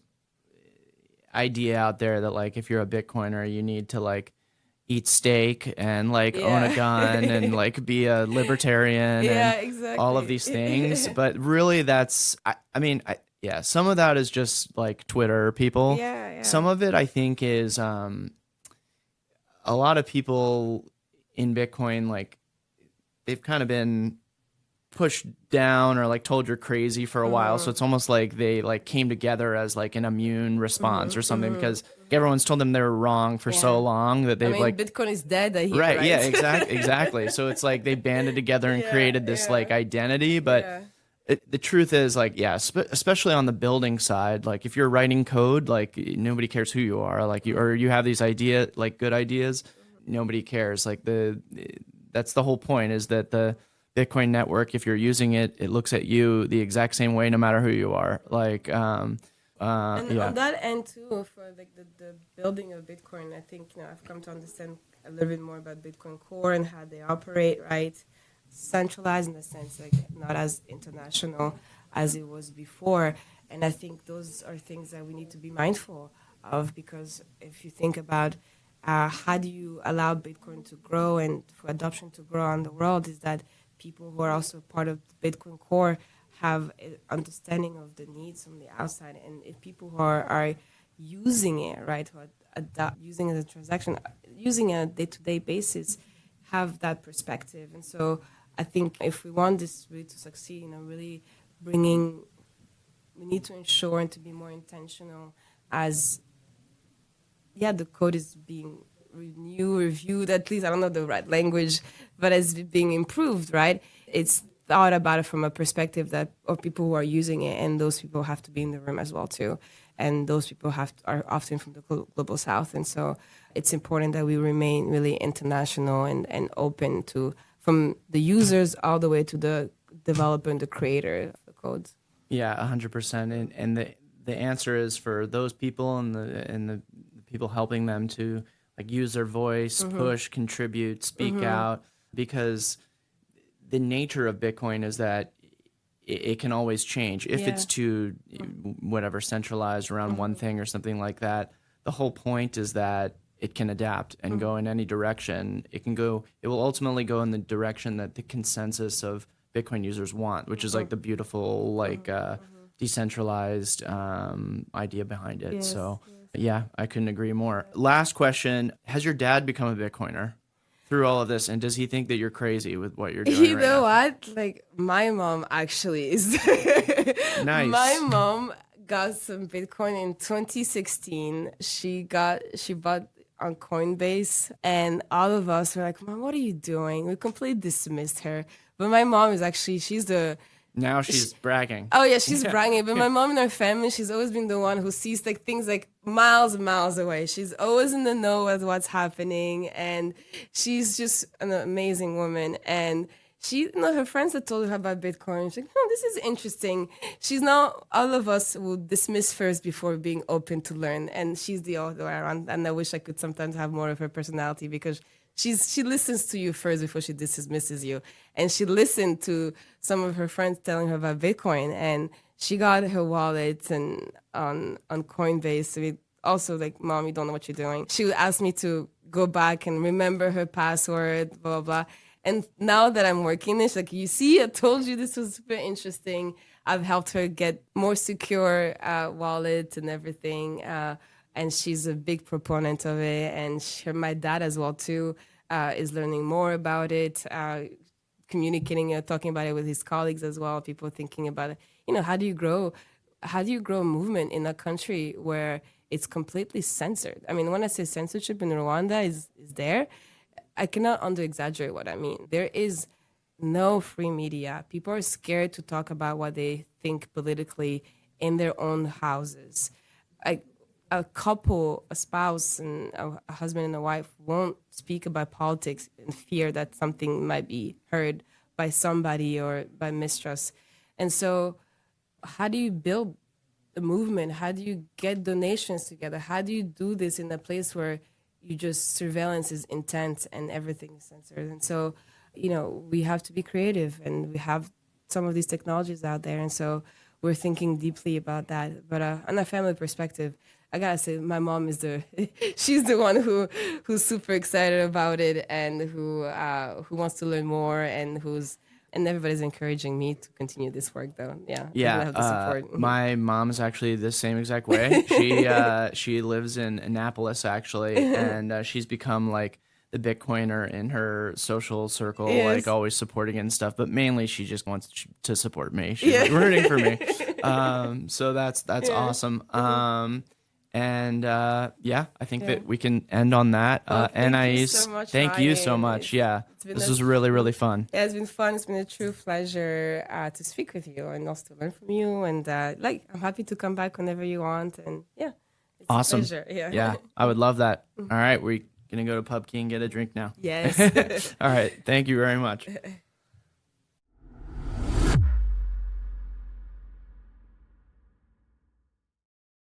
idea out there that like if you're a Bitcoiner, you need to like eat steak and like own a Yeah. gun and like be a libertarian Yeah, and all of exactly. these things. But really, I mean, yeah, some of that is just like Twitter people. Yeah, yeah. Some of it, I think, is a lot of people in Bitcoin, like they've kind of been pushed down or like told you're crazy for a while, so Mm-hmm. it's almost like they like came together as like an immune response or Mm-hmm. something Mm-hmm. because everyone's told them they were wrong for so Yeah. long that I they've mean, like Bitcoin is dead here, right, right? yeah, exactly, so it's like they banded together and Yeah, created this yeah, like identity, but yeah. the truth is like yeah, especially on the building side, like if you're writing code, like nobody cares who you are, like you or you have these like good ideas, nobody cares, like that's the whole point, is that the Bitcoin network, if you're using it, it looks at you the exact same way no matter who you are, like And yeah. on that end too, for like the building of Bitcoin, I think I've come to understand a little bit more about Bitcoin Core and how they operate. Right, centralized in the sense like not as international as it was before. And I think those are things that we need to be mindful of because if you think about how do you allow Bitcoin to grow and for adoption to grow around the world, is that people who are also part of the Bitcoin core have an understanding of the needs from the outside, and if people who are using it, right, who are using it as a transaction, using it on a day-to-day basis, have that perspective. And so I think if we want this really to succeed, really bringing, we need to ensure and to be more intentional as the code is being reviewed, at least I don't know the right language, but as being improved, right? It's thought about it from a perspective that of people who are using it, and those people have to be in the room as well too, and those people are often from the global south, and so it's important that we remain really international and open to from the users all the way to the developer and the creator of the codes. Yeah, 100%. And the answer is for those people and the people helping them to like use their voice, push, contribute, speak out, because the nature of Bitcoin is that it can always change. If Yeah. it's too whatever centralized around one thing or something like that, the whole point is that it can adapt and go in any direction. It will ultimately go in the direction that the consensus of Bitcoin users want, which is like the beautiful, like decentralized idea behind it. Yes. So Yes. yeah, I couldn't agree more. Last question: has your dad become a Bitcoiner through all of this, and does he think that you're crazy with what you're doing You right know now? what? Like my mom actually is. My Nice. mom got some Bitcoin in 2016. She bought on Coinbase, and all of us were like, "Mom, what are you doing?" We completely dismissed her. But my mom is actually she's the Now she, she's bragging. oh yeah, she's Yeah. bragging. But my mom in her family, she's always been the one who sees like things like miles and miles away. She's always in the know with what's happening, and she's just an amazing woman. And her friends had told her about Bitcoin. She's like, "Oh, this is interesting." She's now all of us will dismiss first before being open to learn, and she's the other way around. And I wish I could sometimes have more of her personality because she listens to you first before she dismisses you, and she listened to some of her friends telling her about Bitcoin, and she got her wallet and on Coinbase. So it also like, "Mom, you don't know what you're doing." She would ask me to go back and remember her password, blah blah blah. And now that I'm working this, like, you see, I told you this was super interesting. I've helped her get more secure wallets and everything. And she's a big proponent of it. And my dad as well, too. is learning more about it, communicating, talking about it with his colleagues as well. People thinking about it. How do you grow? How do you grow a movement in a country where it's completely censored? I mean, when I say censorship in Rwanda is there, I cannot under exaggerate what I mean. There is no free media. People are scared to talk about what they think politically in their own houses. I, a couple, a spouse and a husband and a wife won't speak about politics in fear that something might be heard by somebody or by mistrust. And so, how do you build a movement? How do you get donations together? How do you do this in a place where you just surveillance is intense and everything is censored? And so, we have to be creative, and we have some of these technologies out there. And so we're thinking deeply about that. But on a family perspective, I gotta say, my mom is she's the one who's super excited about it, and who wants to learn more, and everybody's encouraging me to continue this work, though. Yeah, I really have the support. My mom is actually the same exact way. She lives in Annapolis actually, and she's become like the Bitcoiner in her social circle, Yes. like always supporting it and stuff. But mainly, she just wants to support me. She's rooting for me. So that's awesome. And yeah, I think that we can end on that. Thank you Anaïs, so much, thank you so Ryan. much. Yeah, been this a was really, really fun. Yeah, it's been fun. It's been a true pleasure to speak with you and also to learn from you. And I'm happy to come back whenever you want. And yeah, it's Awesome. a pleasure. Yeah. Yeah, I would love that. All right, we're gonna go to Pub Key and get a drink now. Yes. All right, thank you very much.